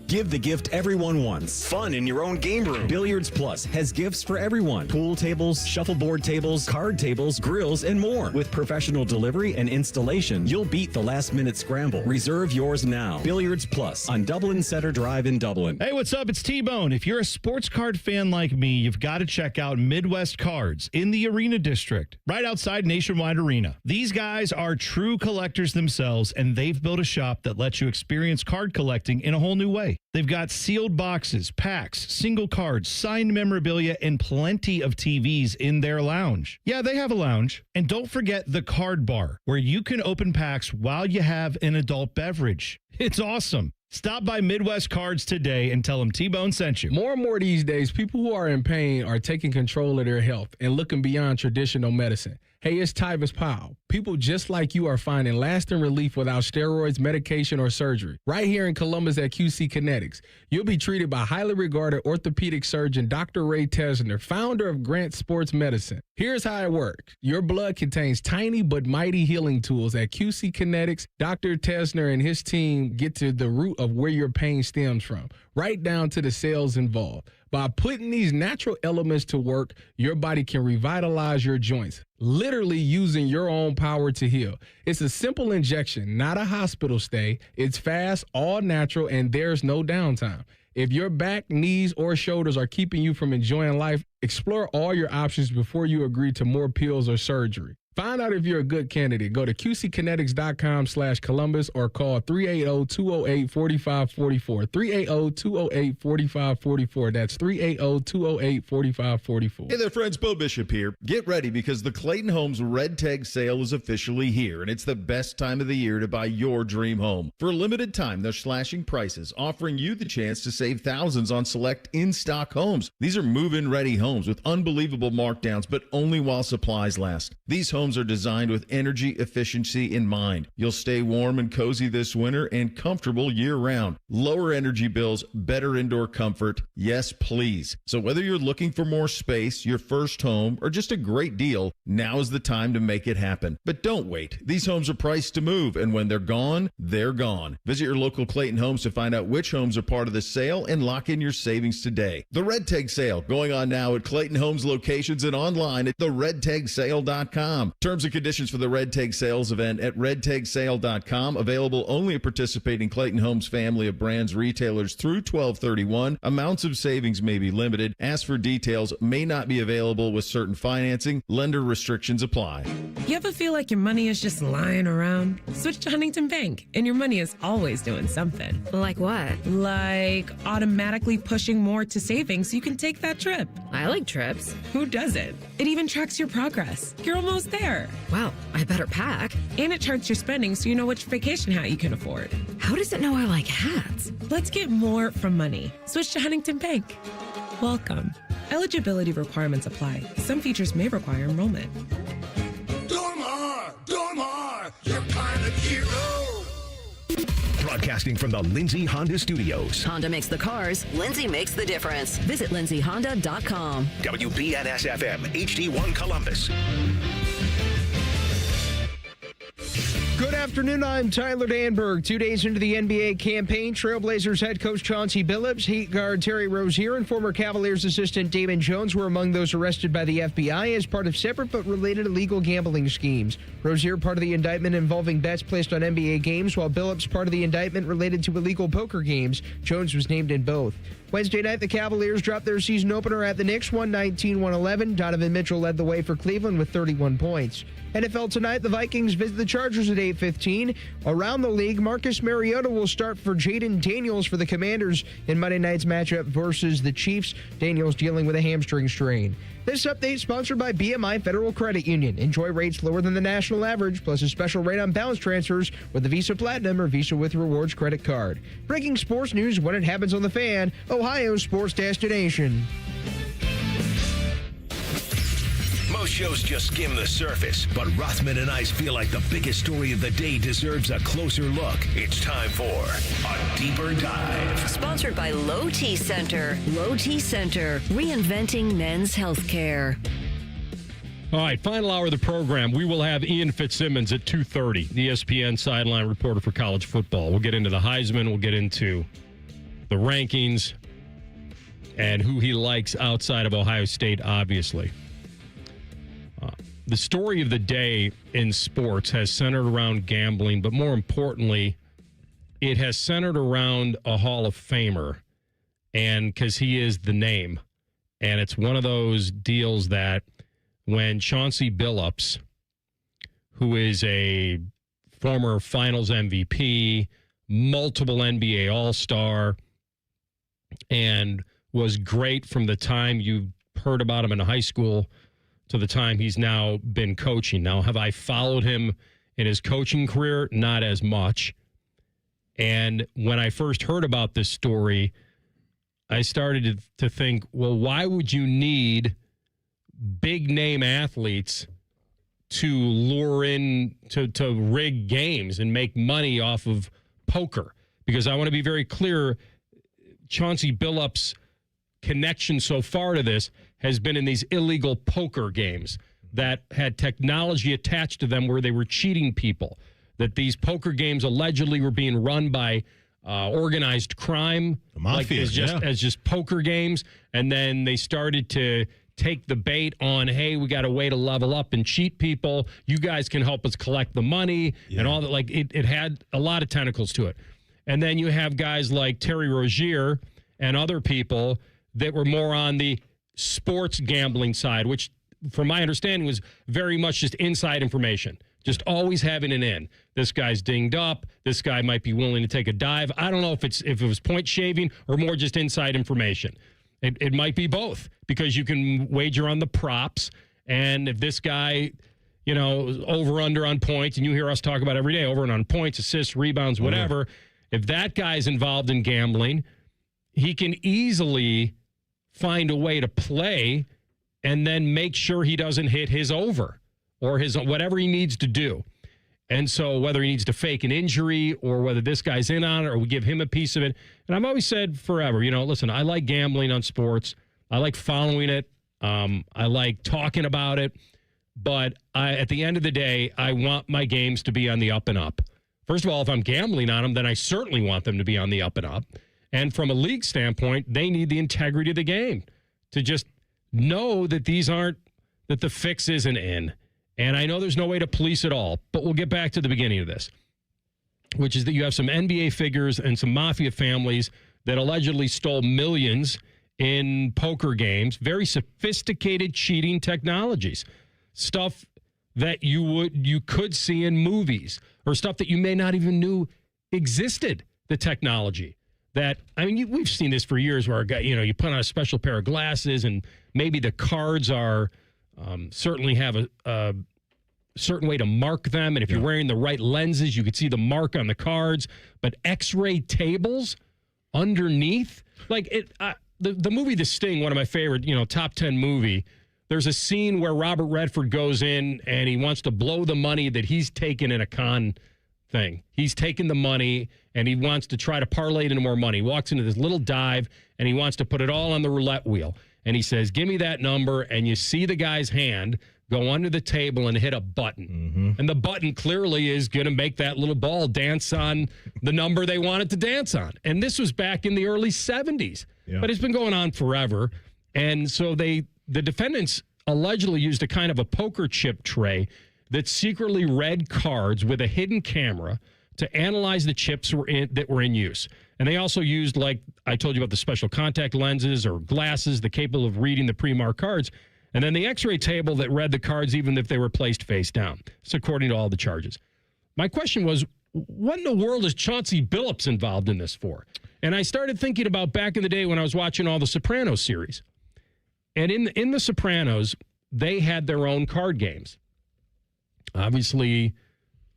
Give the gift everyone wants. Fun in your own game room. Billiards Plus has gifts for everyone. Pool tables, shuffleboard tables, card tables, grills, and more. With professional delivery and installation, you'll beat the last-minute scramble. Reserve yours now. Billiards Plus on Dublin Center Drive in Dublin. Hey, what's up? It's T-Bone. If you're a sports card fan like me, you've got to check out Midwest Cards in the Arena District, right outside Nationwide Arena. These guys are true collectors themselves, and they've built a shop that lets you experience card collecting in a whole new way. They've got sealed boxes, packs, single cards, signed memorabilia, and plenty of TVs in their lounge. Yeah, they have a lounge. And don't forget the card bar, where you can open packs while you have an adult beverage. It's awesome. Stop by Midwest Cards today and tell them T-Bone sent you. More and more these days, people who are in pain are taking control of their health and looking beyond traditional medicine. Hey, it's Tyvis Powell. People just like you are finding lasting relief without steroids, medication, or surgery. Right here in Columbus at QC Kinetics. You'll be treated by highly regarded orthopedic surgeon Dr. Ray Tesner, founder of Grant Sports Medicine. Here's how it works. Your blood contains tiny but mighty healing tools. At QC Kinetics, Dr. Tesner and his team get to the root of where your pain stems from, right down to the cells involved. By putting these natural elements to work, your body can revitalize your joints, literally using your own power to heal. It's a simple injection, not a hospital stay. It's fast, all natural, and there's no downtime. If your back, knees, or shoulders are keeping you from enjoying life, explore all your options before you agree to more pills or surgery. Find out if you're a good candidate. Go to qckinetics.com/Columbus or call 380-208-4544. 380-208-4544. That's 380-208-4544. Hey there, friends. Bo Bishop here. Get ready because the Clayton Homes Red Tag sale is officially here, and it's the best time of the year to buy your dream home. For a limited time, they're slashing prices, offering you the chance to save thousands on select in-stock homes. These are move-in ready homes with unbelievable markdowns, but only while supplies last. These homes are designed with energy efficiency in mind. You'll stay warm and cozy this winter and comfortable year-round. Lower energy bills, better indoor comfort. Yes, please. So whether you're looking for more space, your first home, or just a great deal, now is the time to make it happen. But don't wait. These homes are priced to move, and when they're gone, they're gone. Visit your local Clayton Homes to find out which homes are part of the sale and lock in your savings today. The Red Tag Sale, going on now at Clayton Homes locations and online at theredtagsale.com. Terms and conditions for the Red Tag Sales event at redtagsale.com. Available only at participating Clayton Homes family of brands retailers through 12/31. Amounts of savings may be limited. Ask for details. May not be available with certain financing. Lender restrictions apply. You ever feel like your money is just lying around? Switch to Huntington Bank, and your money is always doing something. Like what? Like automatically pushing more to savings so you can take that trip. I like trips. Who doesn't? It even tracks your progress. You're almost there. Well, I better pack. And it charts your spending so you know which vacation hat you can afford. How does it know I like hats? Let's get more from money. Switch to Huntington Bank. Welcome. Eligibility requirements apply. Some features may require enrollment. Dormar, your pilot hero. Broadcasting from the Lindsay Honda Studios. Honda makes the cars. Lindsay makes the difference. Visit lindsayhonda.com. WBNS-FM, HD1 Columbus. Good afternoon, I'm Tyler Danberg. 2 days into the NBA campaign, Trailblazers head coach Chauncey Billups, Heat guard Terry Rozier, and former Cavaliers assistant Damon Jones were among those arrested by the FBI as part of separate but related illegal gambling schemes. Rozier part of the indictment involving bets placed on NBA games, while Billups part of the indictment related to illegal poker games. Jones was named in both. Wednesday night, the Cavaliers dropped their season opener at the Knicks, 119-111. Donovan Mitchell led the way for Cleveland with 31 points. NFL tonight, the Vikings visit the Chargers at 8:15. Around the league, Marcus Mariota will start for Jaden Daniels for the Commanders in Monday night's matchup versus the Chiefs. Daniels dealing with a hamstring strain. This update sponsored by BMI Federal Credit Union. Enjoy rates lower than the national average, plus a special rate on balance transfers with the Visa Platinum or Visa with Rewards credit card. Breaking sports news when it happens on The Fan, Ohio's sports destination. Most shows just skim the surface, but Rothman and I feel like the biggest story of the day deserves a closer look. It's time for a deeper dive. Sponsored by Low T Center. Low T Center, reinventing men's healthcare. All right, final hour of the program. We will have Ian Fitzsimmons at 2:30, the ESPN sideline reporter for college football. We'll get into the Heisman. We'll get into the rankings and who he likes outside of Ohio State, obviously. The story of the day in sports has centered around gambling, but more importantly, it has centered around a Hall of Famer, and because he is the name. And it's one of those deals that when Chauncey Billups, who is a former Finals MVP, multiple NBA All-Star, and was great from the time you heard about him in high school to the time he's now been coaching. Now, have I followed him in his coaching career? Not as much. And when I first heard about this story, I started to think, well, why would you need big name athletes to lure in to rig games and make money off of poker? Because I want to be very clear, Chauncey Billups' connection so far to this has been in these illegal poker games that had technology attached to them where they were cheating people, that these poker games allegedly were being run by organized crime, mafia, like as just poker games, and then they started to take the bait on, hey, we got a way to level up and cheat people. You guys can help us collect the money and all that. Like it had a lot of tentacles to it. And then you have guys like Terry Rozier and other people that were more on the sports gambling side, which from my understanding was very much just inside information, just always having an in. This guy's dinged up. This guy might be willing to take a dive. I don't know if it was point shaving or more just inside information. It might be both, because you can wager on the props, and if this guy, over under on points, and you hear us talk about every day, over and on points, assists, rebounds, whatever, if that guy's involved in gambling, he can easily find a way to play and then make sure he doesn't hit his over or his whatever he needs to do. And so whether he needs to fake an injury or whether this guy's in on it or we give him a piece of it. And I've always said forever, listen, I like gambling on sports. I like following it. I like talking about it. But at the end of the day, I want my games to be on the up and up. First of all, if I'm gambling on them, then I certainly want them to be on the up and up. And from a league standpoint, they need the integrity of the game to just know that that the fix isn't in. And I know there's no way to police it all, but we'll get back to the beginning of this, which is that you have some NBA figures and some mafia families that allegedly stole millions in poker games, very sophisticated cheating technologies, stuff that you could see in movies or stuff that you may not even knew existed, the technology. We've seen this for years where a guy, you put on a special pair of glasses and maybe the cards are certainly have a certain way to mark them. And if you're wearing the right lenses, you could see the mark on the cards. But X-ray tables underneath, the movie The Sting, one of my favorite, top 10 movie, there's a scene where Robert Redford goes in and he wants to blow the money that he's taken in a con thing. He's taken the money and he wants to try to parlay it into more money. He walks into this little dive and he wants to put it all on the roulette wheel. And he says, give me that number. And you see the guy's hand go under the table and hit a button. And the button clearly is going to make that little ball dance on the number they want it to dance on. And this was back in the early 70s. Yeah. But it's been going on forever. And so the defendants allegedly used a kind of a poker chip tray that secretly read cards with a hidden camera to analyze the chips that were in use. And they also used, like I told you about, the special contact lenses or glasses that capable of reading the pre-marked cards. And then the x-ray table that read the cards even if they were placed face down. So according to all the charges. My question was, what in the world is Chauncey Billups involved in this for? And I started thinking about back in the day when I was watching all the Sopranos series. And in the Sopranos, they had their own card games. Obviously,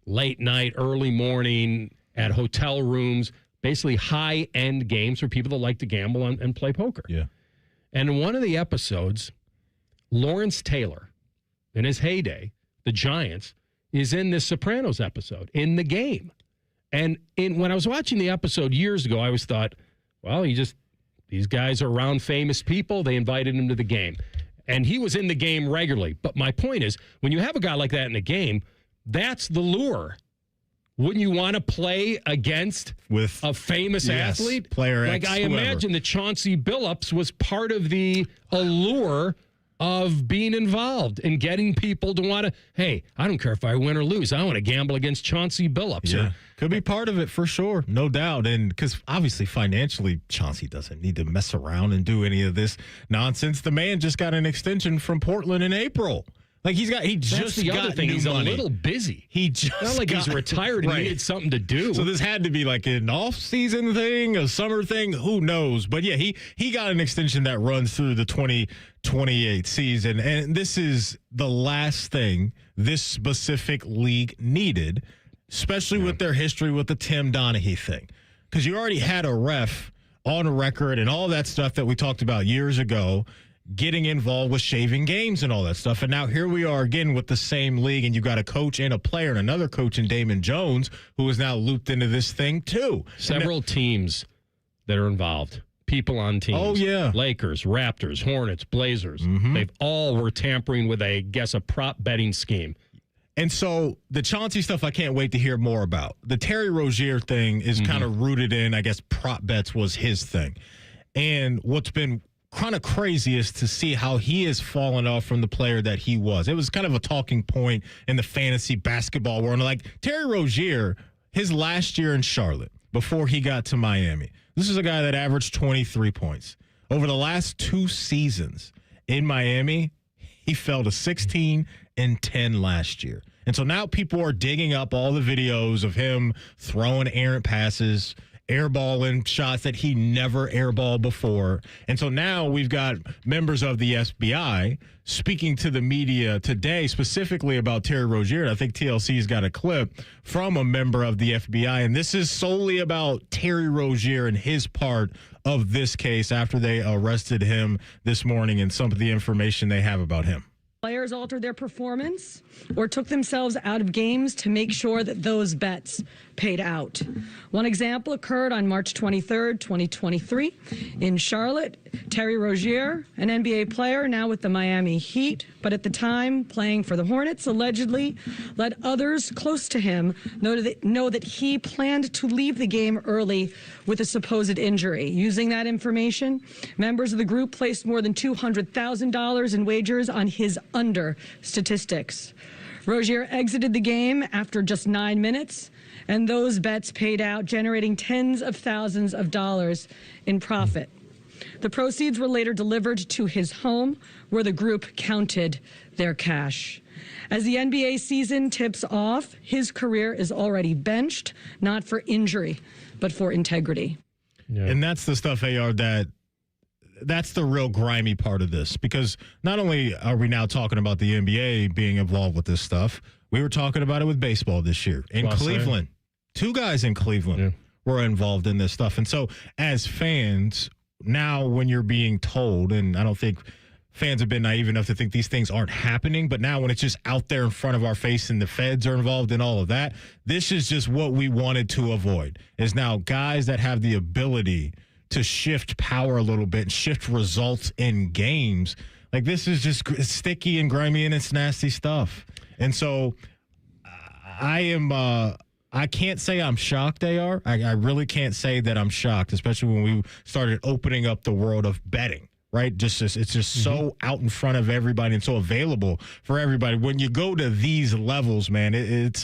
late night, early morning, at hotel rooms, basically high-end games for people that like to gamble and play poker. Yeah. And in one of the episodes, Lawrence Taylor, in his heyday, the Giants, is in this Sopranos episode, in the game. And when I was watching the episode years ago, I always thought, well, these guys are around famous people. They invited him to the game. And he was in the game regularly. But my point is, when you have a guy like that in a game, that's the lure. Wouldn't you want to play against a famous athlete? Player X, I imagine that Chauncey Billups was part of the allure of being involved and getting people to want to, hey, I don't care if I win or lose. I want to gamble against Chauncey Billups. Yeah. Could be part of it for sure. No doubt. And because obviously financially, Chauncey doesn't need to mess around and do any of this nonsense. The man just got an extension from Portland in April. Like he's the other thing. He's money. A little busy. He just not like he's retired and needed something to do. So this had to be like an off-season thing, a summer thing. Who knows? But yeah, he got an extension that runs through the 2028 season, and this is the last thing this specific league needed, especially with their history with the Tim Donaghy thing, because you already had a ref on record and all that stuff that we talked about years ago, getting involved with shaving games and all that stuff. And now here we are again with the same league, and you got a coach and a player and another coach in Damon Jones who is now looped into this thing too. Several teams that are involved. People on teams. Oh, yeah. Lakers, Raptors, Hornets, Blazers. They've all were tampering with, a prop betting scheme. And so the Chauncey stuff, I can't wait to hear more about. The Terry Rozier thing is kind of rooted in, I guess, prop bets was his thing. And what's been kind of crazy is to see how he has fallen off from the player that he was. It was kind of a talking point in the fantasy basketball world. Like Terry Rozier, his last year in Charlotte, before he got to Miami, this is a guy that averaged 23 points. Over the last 2 seasons in Miami, he fell to 16 and 10 last year. And so now people are digging up all the videos of him throwing errant passes, airballing shots that he never airballed before. And so now we've got members of the FBI speaking to the media today specifically about Terry Rozier. And I think TLC's got a clip from a member of the FBI. And this is solely about Terry Rozier and his part of this case after they arrested him this morning and some of the information they have about him. Players altered their performance or took themselves out of games to make sure that those bets paid out. One example occurred on March 23rd, 2023 in Charlotte. Terry Rozier, an NBA player now with the Miami Heat, but at the time playing for the Hornets, allegedly let others close to him know that he planned to leave the game early with a supposed injury. Using that information, members of the group placed more than $200,000 in wagers on his under statistics. Rozier exited the game after just 9 minutes, and those bets paid out, generating tens of thousands of dollars in profit. The proceeds were later delivered to his home, where the group counted their cash. As the NBA season tips off, his career is already benched, not for injury, but for integrity. Yeah. And that's the stuff, AR, that's the real grimy part of this, because not only are we now talking about the NBA being involved with this stuff, we were talking about it with baseball this year in Cleveland. 2 guys in Cleveland were involved in this stuff. And so as fans, now when you're being told, and I don't think fans have been naive enough to think these things aren't happening, but now when it's just out there in front of our face and the feds are involved in all of that, this is just what we wanted to avoid, is now guys that have the ability to shift power a little bit and shift results in games. Like, this is just sticky and grimy and it's nasty stuff. And so I can't say I'm shocked, AR. I really can't say that I'm shocked, especially when we started opening up the world of betting. Right? It's just so out in front of everybody and so available for everybody. When you go to these levels, man, it's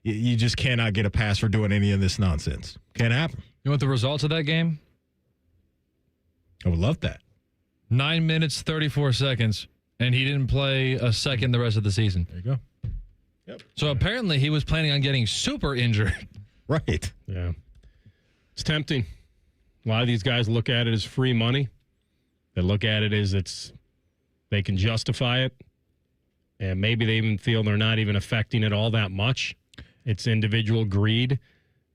you just cannot get a pass for doing any of this nonsense. Can't happen. You know what the results of that game? I would love that. 9 minutes, 34 seconds, and he didn't play a second the rest of the season. There you go. Yep. So apparently he was planning on getting super injured. Right. Yeah. It's tempting. A lot of these guys look at it as free money. They look at it as they can justify it, and maybe they even feel they're not even affecting it all that much. It's individual greed.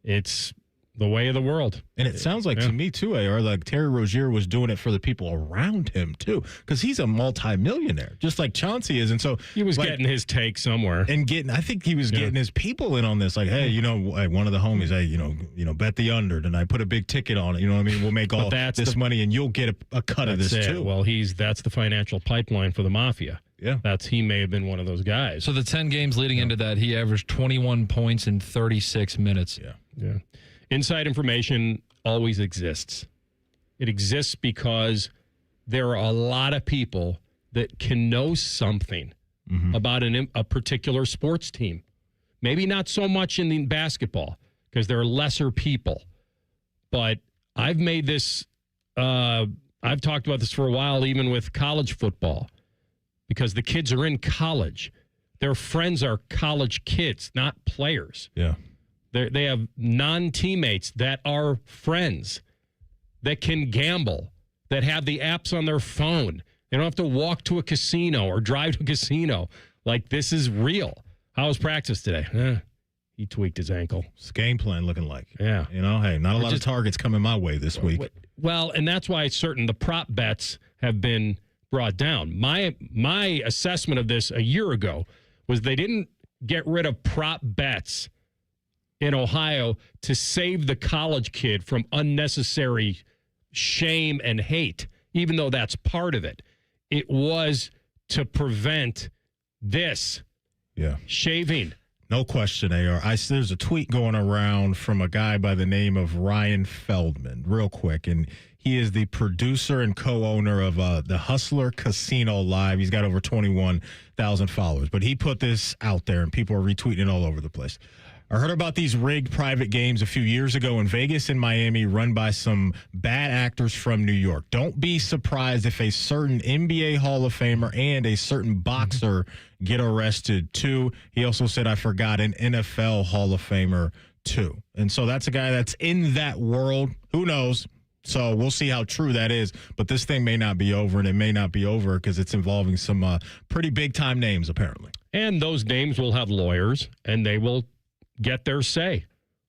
It's the way of the world. And it sounds like to me, too, AR, like Terry Rozier was doing it for the people around him, too, because he's a multimillionaire, just like Chauncey is. And so he was getting his take somewhere. And I think he was getting his people in on this. Like, hey, one of the homies, hey, bet the under tonight. Put a big ticket on it. You know what I mean? We'll make all this money and you'll get a cut of this, too. Well, that's the financial pipeline for the mafia. Yeah. He may have been one of those guys. So the 10 games leading into that, he averaged 21 points in 36 minutes. Yeah. Inside information always exists. It exists because there are a lot of people that can know something about a particular sports team. Maybe not so much in the basketball because there are lesser people. But I've made this, I've talked about this for a while, even with college football, because the kids are in college. Their friends are college kids, not players. Yeah. They have non-teammates that are friends, that can gamble, that have the apps on their phone. They don't have to walk to a casino or drive to a casino. Like, this is real. How was practice today? He tweaked his ankle. What's the game plan looking like? Yeah. Hey, not a lot of targets coming my way this week. Well, and that's why the prop bets have been brought down. My assessment of this a year ago was they didn't get rid of prop bets in Ohio to save the college kid from unnecessary shame and hate, even though that's part of it. It was to prevent this shaving. No question, AR. There's a tweet going around from a guy by the name of Ryan Feldman, real quick, and he is the producer and co-owner of the Hustler Casino Live. He's got over 21,000 followers, but he put this out there, and people are retweeting it all over the place. I heard about these rigged private games a few years ago in Vegas and Miami run by some bad actors from New York. Don't be surprised if a certain NBA Hall of Famer and a certain boxer get arrested, too. He also said, I forgot, an NFL Hall of Famer, too. And so that's a guy that's in that world. Who knows? So we'll see how true that is. But this thing may not be over, and it may not be over because it's involving some pretty big-time names, apparently. And those names will have lawyers, and they will get their say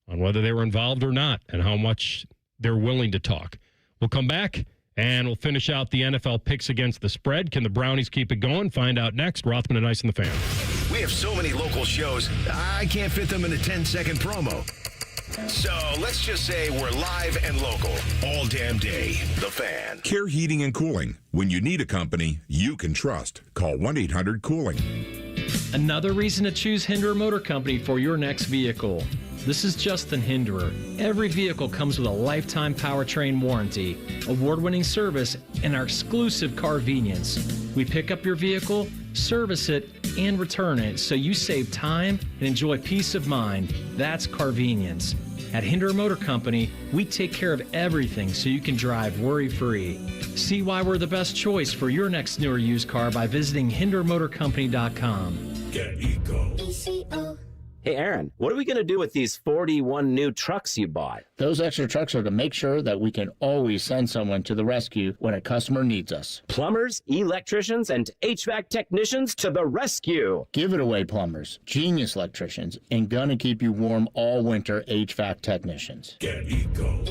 on whether they were involved or not and how much they're willing to talk. We'll come back and we'll finish out the NFL picks against the spread. Can the Brownies keep it going? Find out next. Rothman and Ice and the Fan. We have so many local shows, I can't fit them in a 10-second promo. So let's just say we're live and local all damn day. The Fan. Care Heating and Cooling. When you need a company you can trust, call 1-800-COOLING. Another reason to choose Hinderer Motor Company for your next vehicle. This is Justin Hinderer. Every vehicle comes with a lifetime powertrain warranty, award-winning service, and our exclusive Carvenience. We pick up your vehicle, service it, and return it so you save time and enjoy peace of mind. That's Carvenience. At Hinderer Motor Company, we take care of everything so you can drive worry-free. See why we're the best choice for your next new or used car by visiting HindererMotorCompany.com. Get eco. Hey, Aaron, what are we going to do with these 41 new trucks you bought? Those extra trucks are to make sure that we can always send someone to the rescue when a customer needs us. Plumbers, electricians, and HVAC technicians to the rescue. Give it away, plumbers, genius electricians, and gonna keep you warm all winter HVAC technicians. Get eco.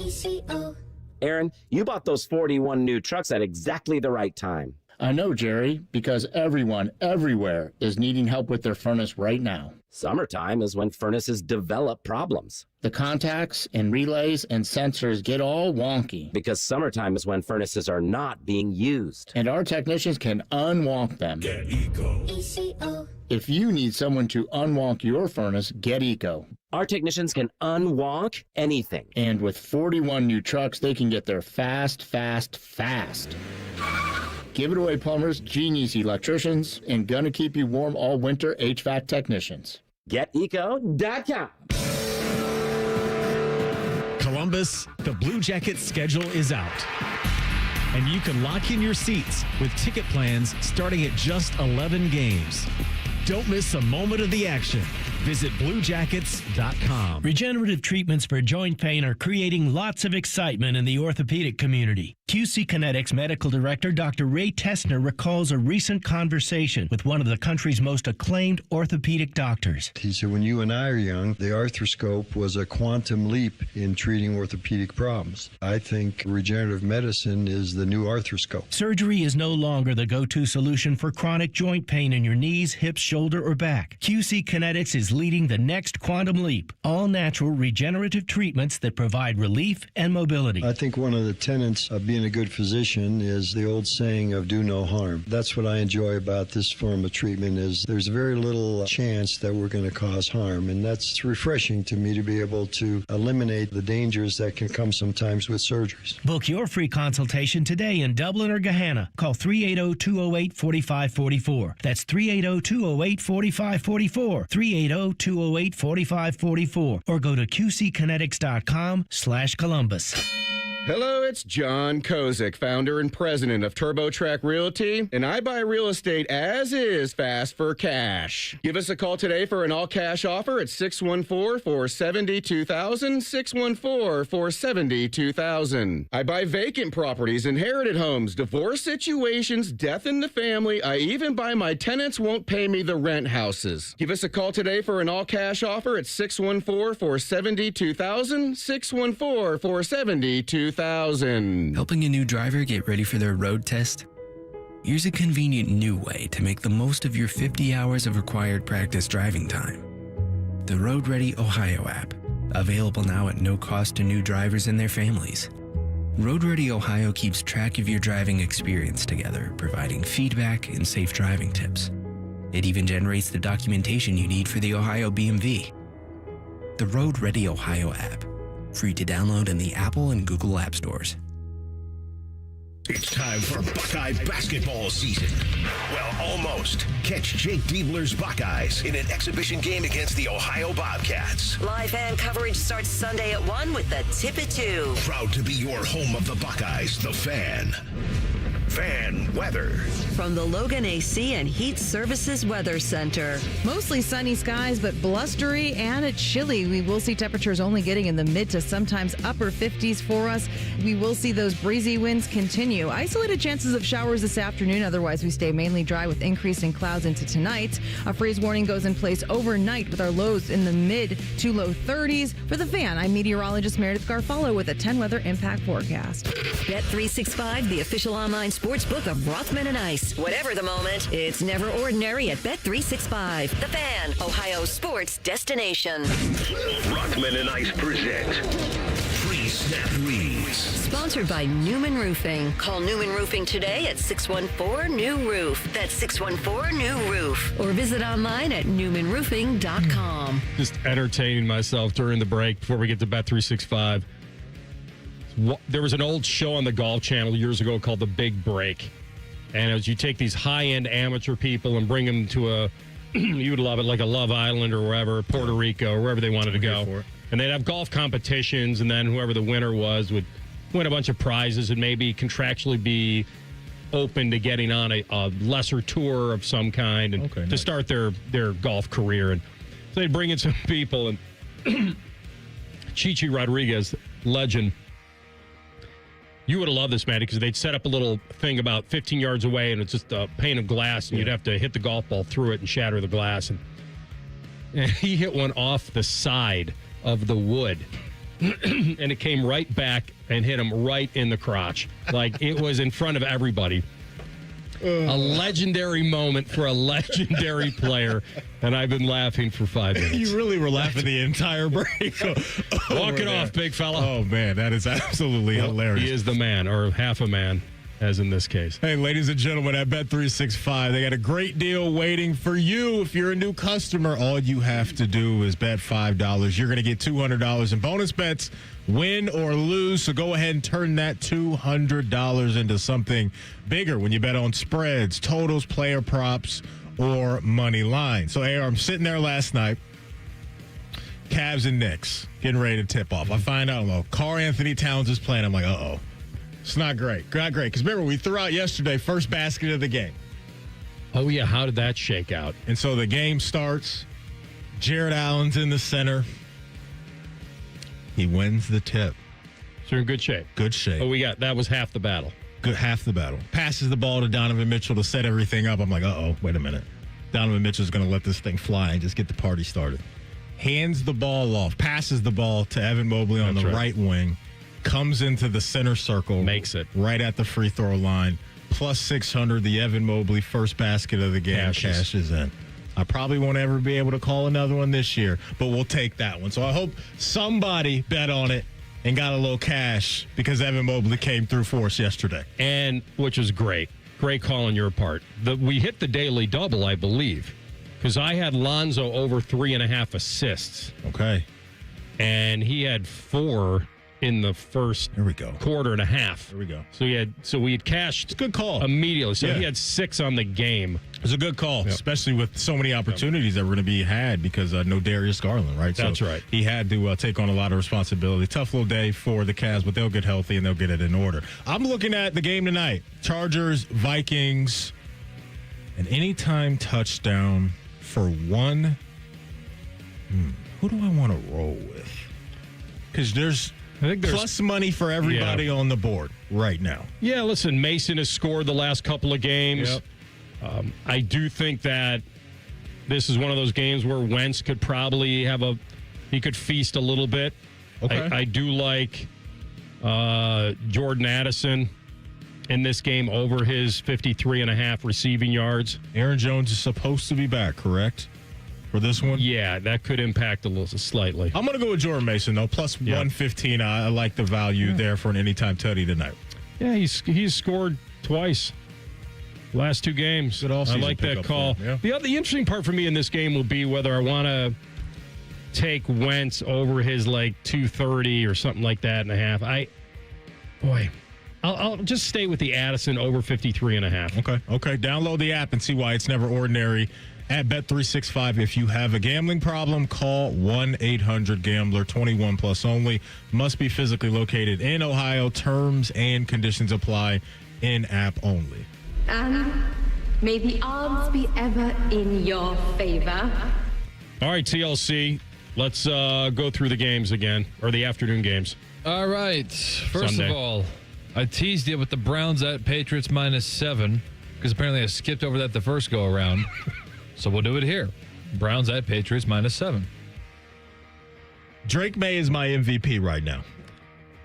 Aaron, you bought those 41 new trucks at exactly the right time. I know, Jerry, because everyone, everywhere is needing help with their furnace right now. Summertime is when furnaces develop problems. The contacts and relays and sensors get all wonky. Because summertime is when furnaces are not being used. And our technicians can unwonk them. Get Eco. ECO. If you need someone to unwonk your furnace, get Eco. Our technicians can unwonk anything. And with 41 new trucks, they can get there fast, fast, fast. Give it away, plumbers, genius electricians, and gonna keep you warm all winter HVAC technicians. GetEco.com. Columbus, the Blue Jackets schedule is out. And you can lock in your seats with ticket plans starting at just 11 games. Don't miss a moment of the action. Visit BlueJackets.com. Regenerative treatments for joint pain are creating lots of excitement in the orthopedic community. QC Kinetics Medical Director Dr. Ray Tessner recalls a recent conversation with one of the country's most acclaimed orthopedic doctors. He said, when you and I are young, the arthroscope was a quantum leap in treating orthopedic problems. I think regenerative medicine is the new arthroscope. Surgery is no longer the go-to solution for chronic joint pain in your knees, hips, shoulder, or back. QC Kinetics is leading the next quantum leap. All natural regenerative treatments that provide relief and mobility. I think one of the tenets of being a good physician is the old saying of do no harm. That's what I enjoy about this form of treatment is there's very little chance that we're going to cause harm. And that's refreshing to me to be able to eliminate the dangers that can come sometimes with surgeries. Book your free consultation today in Dublin or Gahanna. Call 380-208-4544. That's 380-208-4544. 380-208-4544. Or go to qckinetics.com/Columbus. Hello, it's John Kozik, founder and president of TurboTrack Realty, and I buy real estate as is fast for cash. Give us a call today for an all-cash offer at 614-470-2000, 614-470-2000. I buy vacant properties, inherited homes, divorce situations, death in the family. I even buy my tenants won't pay me the rent houses. Give us a call today for an all-cash offer at 614-470-2000, 614-470-2000. Helping a new driver get ready for their road test? Here's a convenient new way to make the most of your 50 hours of required practice driving time. The Road Ready Ohio app, available now at no cost to new drivers and their families. Road Ready Ohio keeps track of your driving experience together, providing feedback and safe driving tips. It even generates the documentation you need for the Ohio BMV. The Road Ready Ohio app, free to download in the Apple and Google App Stores. It's time for Buckeye basketball season. Well, almost. Catch Jake Diebler's Buckeyes in an exhibition game against the Ohio Bobcats. Live fan coverage starts Sunday at 1 with the tip at 2. Proud to be your home of the Buckeyes, the Fan. Fan weather. From the Logan AC and Heat Services Weather Center. Mostly sunny skies, but blustery and chilly. We will see temperatures only getting in the mid to sometimes upper 50s for us. We will see those breezy winds continue. Isolated chances of showers this afternoon. Otherwise, we stay mainly dry with increasing clouds into tonight. A freeze warning goes in place overnight with our lows in the mid to low 30s. For the Fan, I'm meteorologist Meredith Garfalo with a 10 weather impact forecast. Bet365, the official online sports book of Rothman and Ice. Whatever the moment, it's never ordinary at Bet365. The Fan, Ohio sports destination. Rothman and Ice present Pre-Snap Leads. Sponsored by Newman Roofing. Call Newman Roofing today at 614-NEW-ROOF. That's 614-NEW-ROOF. Or visit online at newmanroofing.com. Just entertaining myself during the break before we get to Bet365. There was an old show on the Golf Channel years ago called The Big Break. And as you take these high-end amateur people and bring them to a, you would love it, like a Love Island or wherever, Puerto Rico, or wherever they wanted to go. And they'd have golf competitions, and then whoever the winner was would win a bunch of prizes and maybe contractually be open to getting on a lesser tour of some kind and to start their golf career. And so they'd bring in some people, and Chichi Rodriguez, legend. You would have loved this, Maddie, because they'd set up a little thing about 15 yards away, and it's just a pane of glass, and you'd have to hit the golf ball through it and shatter the glass. And he hit one off the side of the wood and it came right back and hit him right in the crotch. Like, it was in front of everybody. A legendary moment for a legendary player, and I've been laughing for 5 minutes. You really were laughing the entire break. Walk it off, big fella. Oh, man, that is absolutely hilarious. He is the man, or half a man, as in this case. Hey, ladies and gentlemen, at Bet365, they got a great deal waiting for you. If you're a new customer, all you have to do is bet $5. You're going to get $200 in bonus bets, win or lose. So go ahead and turn that $200 into something bigger when you bet on spreads, totals, player props, or money line. So, I'm sitting there last night, Cavs and Knicks, getting ready to tip off. I find out, Karl Anthony Towns is playing. I'm like, uh-oh. It's not great. Not great. Because remember, we threw out yesterday, first basket of the game. Oh, yeah. How did that shake out? And so the game starts. Jared Allen's in the center. He wins the tip. So you're in good shape. Good shape. Oh, that was half the battle. Good, half the battle. Passes the ball to Donovan Mitchell to set everything up. I'm like, uh-oh, wait a minute. Donovan Mitchell's going to let this thing fly and just get the party started. Hands the ball off. Passes the ball to Evan Mobley on the right wing. Comes into the center circle. Makes it. Right at the free throw line. Plus 600, the Evan Mobley first basket of the game cashes in. I probably won't ever be able to call another one this year, but we'll take that one. So I hope somebody bet on it and got a little cash because Evan Mobley came through for us yesterday. And which was great. Great call on your part. We hit the daily double, I believe, because I had Lonzo over 3.5 assists. Okay. And he had 4 in the first quarter and a half. There we go. So we had cashed. It's a good call. Immediately. So he had 6 on the game. It was a good call, especially with so many opportunities that were going to be had because no Darius Garland, right? That's right. He had to take on a lot of responsibility. Tough little day for the Cavs, but they'll get healthy and they'll get it in order. I'm looking at the game tonight. Chargers, Vikings, an anytime touchdown for one. Who do I want to roll with? Because there's plus money for everybody on the board right now. Yeah, listen, Mason has scored the last couple of games. Yep. I do think that this is one of those games where Wentz could probably he could feast a little bit. Okay. I do like Jordan Addison in this game over his 53.5 receiving yards. Aaron Jones is supposed to be back, correct? For this one? Yeah, that could impact a little slightly. I'm going to go with Jordan Mason, though. Plus 115. I like the value there for an anytime tutty tonight. Yeah, he's scored twice. Last 2 games. Good I like that call. The interesting part for me in this game will be whether I want to take Wentz over his 230 or something like that and a half. I'll just stay with the Addison over 53.5. Okay. Download the app and see why it's never ordinary. At Bet365, if you have a gambling problem, call 1-800-GAMBLER, 21 plus only. Must be physically located in Ohio. Terms and conditions apply. In-app only. And may the odds be ever in your favor. All right, TLC, let's go through the games again, or the afternoon games. All right. First of all, I teased you with the Browns at Patriots -7 because apparently I skipped over that the first go around. So we'll do it here. Browns at Patriots -7. Drake May is my MVP right now.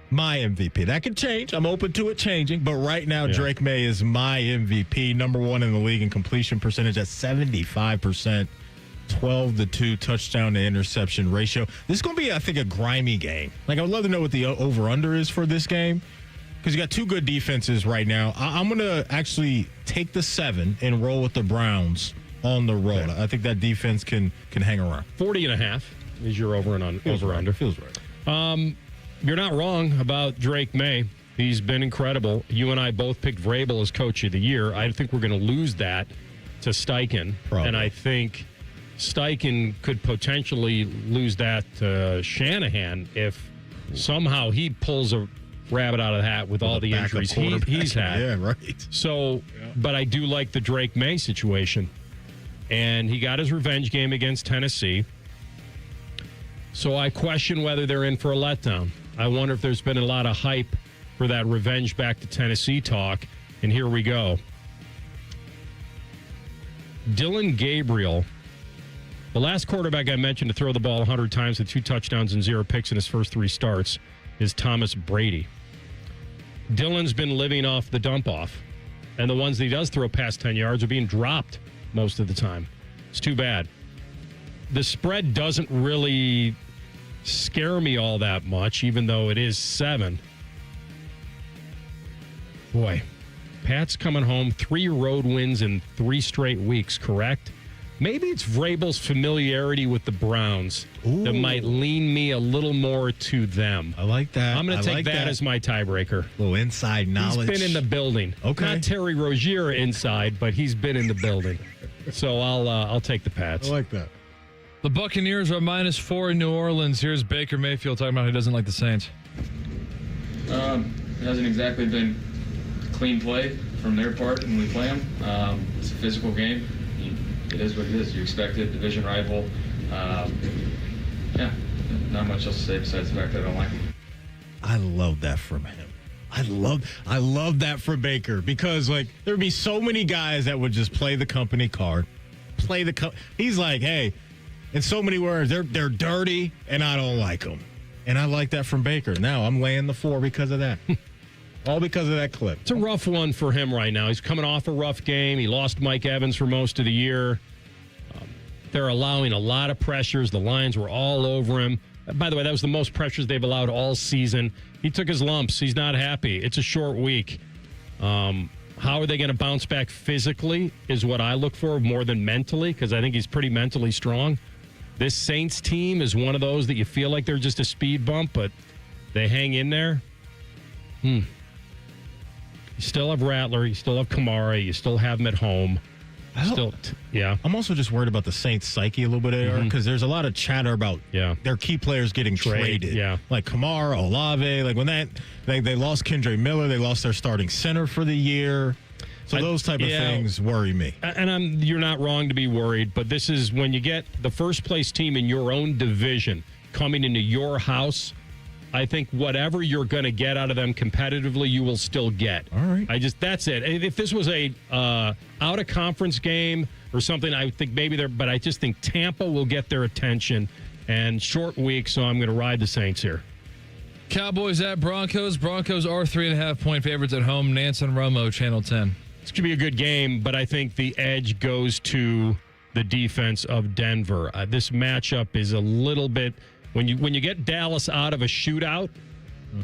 My MVP. That could change. I'm open to it changing. But right now, Drake May is my MVP. Number 1 in the league in completion percentage at 75%. 12-2 touchdown to interception ratio. This is going to be, I think, a grimy game. I would love to know what the over-under is for this game. Because you got 2 good defenses right now. I'm going to actually take the 7 and roll with the Browns on the road. I think that defense can hang around. 40.5 is your over-under. Feels right. You're not wrong about Drake May. He's been incredible. You and I both picked Vrabel as coach of the year. I think we're going to lose that to Steichen. Probably. And I think Steichen could potentially lose that to Shanahan if somehow he pulls a rabbit out of the hat with all the injuries he's had. Yeah, right. So, but I do like the Drake May situation. And he got his revenge game against Tennessee. So I question whether they're in for a letdown. I wonder if there's been a lot of hype for that revenge back to Tennessee talk. And here we go. Dylan Gabriel The last quarterback I mentioned to throw the ball 100 times with 2 touchdowns and 0 picks in his first 3 starts is Thomas Brady. Dylan's been living off the dump-off, and the ones that he does throw past 10 yards are being dropped most of the time. It's too bad. The spread doesn't really scare me all that much, even though it is 7. Boy, Pat's coming home, 3 road wins in 3 straight weeks, correct? Maybe it's Vrabel's familiarity with the Browns that might lean me a little more to them. I like that. I'm going to take that as my tiebreaker. A little inside knowledge. He's been in the building. Okay. Not Terry Rozier inside, but he's been in the building. So I'll take the Pats. I like that. The Buccaneers are -4 in New Orleans. Here's Baker Mayfield talking about he doesn't like the Saints. It hasn't exactly been clean play from their part when we play them. It's a physical game. It is what it is. You expect it, division rival. Yeah, not much else to say besides the fact that I don't like him. I love that from him. I love that for Baker because like there would be so many guys that would just play the company card, He's like, hey, in so many words, they're dirty and I don't like them, and I like that from Baker. Now I'm laying the 4 because of that. All because of that clip. It's a rough one for him right now. He's coming off a rough game. He lost Mike Evans for most of the year. They're allowing a lot of pressures. The Lions were all over him. By the way, that was the most pressures they've allowed all season. He took his lumps. He's not happy. It's a short week. How are they going to bounce back physically is what I look for more than mentally, because I think he's pretty mentally strong. This Saints team is one of those that you feel like they're just a speed bump, but they hang in there. You still have Rattler. You still have Kamara. You still have him at home. I'm also just worried about the Saints' psyche a little bit, because there's a lot of chatter about their key players getting traded. Yeah. Like Kamara, Olave. Like when they lost Kendre Miller, they lost their starting center for the year. So those type of things worry me. And you're not wrong to be worried, but this is when you get the first place team in your own division coming into your house. I think whatever you're going to get out of them competitively, you will still get. All right. That's it. If this was a out-of-conference game or something, I think maybe but I just think Tampa will get their attention, and short week, so I'm going to ride the Saints here. Cowboys at Broncos. Broncos are 3.5-point favorites at home. Nance and Romo, Channel 10. It's going to be a good game, but I think the edge goes to the defense of Denver. This matchup is a little bit... When you get Dallas out of a shootout,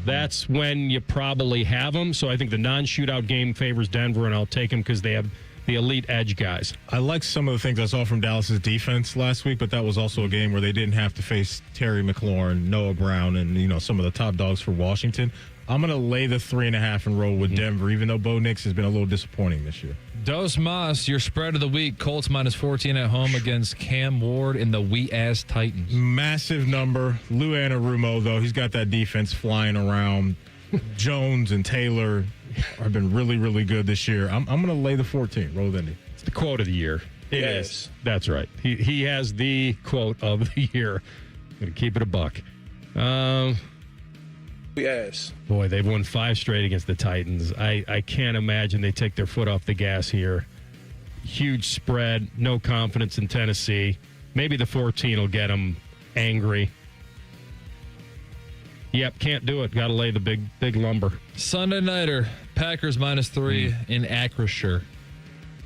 that's when you probably have them. So I think the non-shootout game favors Denver, and I'll take them because they have the elite edge guys. I like some of the things I saw from Dallas's defense last week, but that was also a game where they didn't have to face Terry McLaurin, Noah Brown, and some of the top dogs for Washington. I'm going to lay the 3.5 and roll with Denver, even though Bo Nix has been a little disappointing this year. Dos Mas, your spread of the week. Colts -14 at home against Cam Ward and the wee-ass Titans. Massive number. Lou Anarumo, though, he's got that defense flying around. Jones and Taylor have been really, really good this year. I'm going to lay the 14. Roll with Indy. It's the quote of the year. It is. That's right. He has the quote of the year. I'm going to keep it a buck. Yes. Boy, they've won 5 straight against the Titans. I can't imagine they take their foot off the gas here. Huge spread. No confidence in Tennessee. Maybe the 14 will get them angry. Yep, can't do it. Got to lay the big lumber. Sunday nighter. Packers -3 in Acrisure.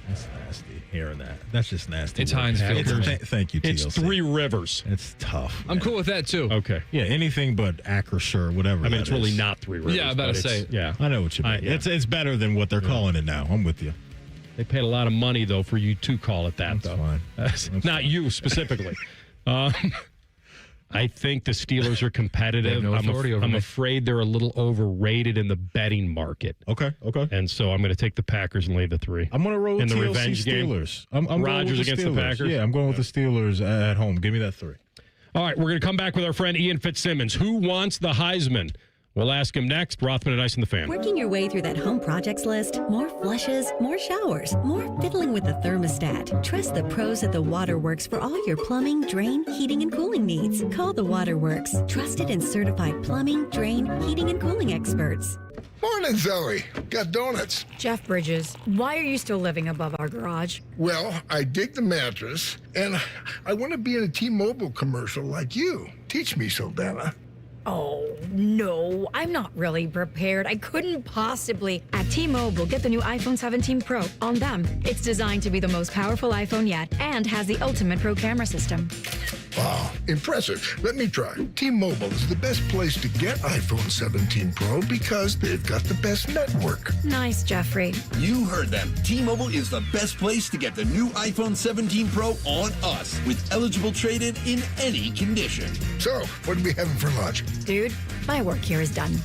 That's nasty. Hearing that. That's just nasty. It's Heinz Field. Thank you, TLC. It's 3 Rivers. It's tough. I'm cool with that, too. Okay. Yeah, anything but Acrisure, whatever. I mean, it's really not 3 Rivers. Yeah, I'm about to say. Yeah. I know what you mean. It's better than what they're calling it now. I'm with you. They paid a lot of money, though, for you to call it that, That's though. fine. That's not you specifically. I think the Steelers are competitive. They have no authority over I'm me. afraid they're a little overrated in the betting market. Okay. And so I'm going to take the Packers and lay the 3. I'm going to roll with in the TLC revenge Steelers. game. I'm Rodgers going with against the Packers. Yeah, I'm going with the Steelers at home. Give me that 3. All right, we're going to come back with our friend Ian Fitzsimmons. Who wants the Heisman? We'll ask him next. Rothman and Ice and the Fan. Working your way through that home projects list? More flushes, more showers, more fiddling with the thermostat. Trust the pros at the Waterworks for all your plumbing, drain, heating, and cooling needs. Call the Waterworks. Trusted and certified plumbing, drain, heating, and cooling experts. Morning, Zoe. Got donuts. Jeff Bridges, why are you still living above our garage? Well, I dig the mattress, and I want to be in a T-Mobile commercial like you. Teach me, Saldana. Oh, no, I'm not really prepared. I couldn't possibly. At T-Mobile, get the new iPhone 17 Pro. On them, it's designed to be the most powerful iPhone yet and has the ultimate pro camera system. Wow, impressive. Let me try. T-Mobile is the best place to get iPhone 17 Pro because they've got the best network. Nice, Jeffrey. You heard them. T-Mobile is the best place to get the new iPhone 17 Pro on us with eligible trade-in in any condition. So, what are we having for lunch? Dude, my work here is done.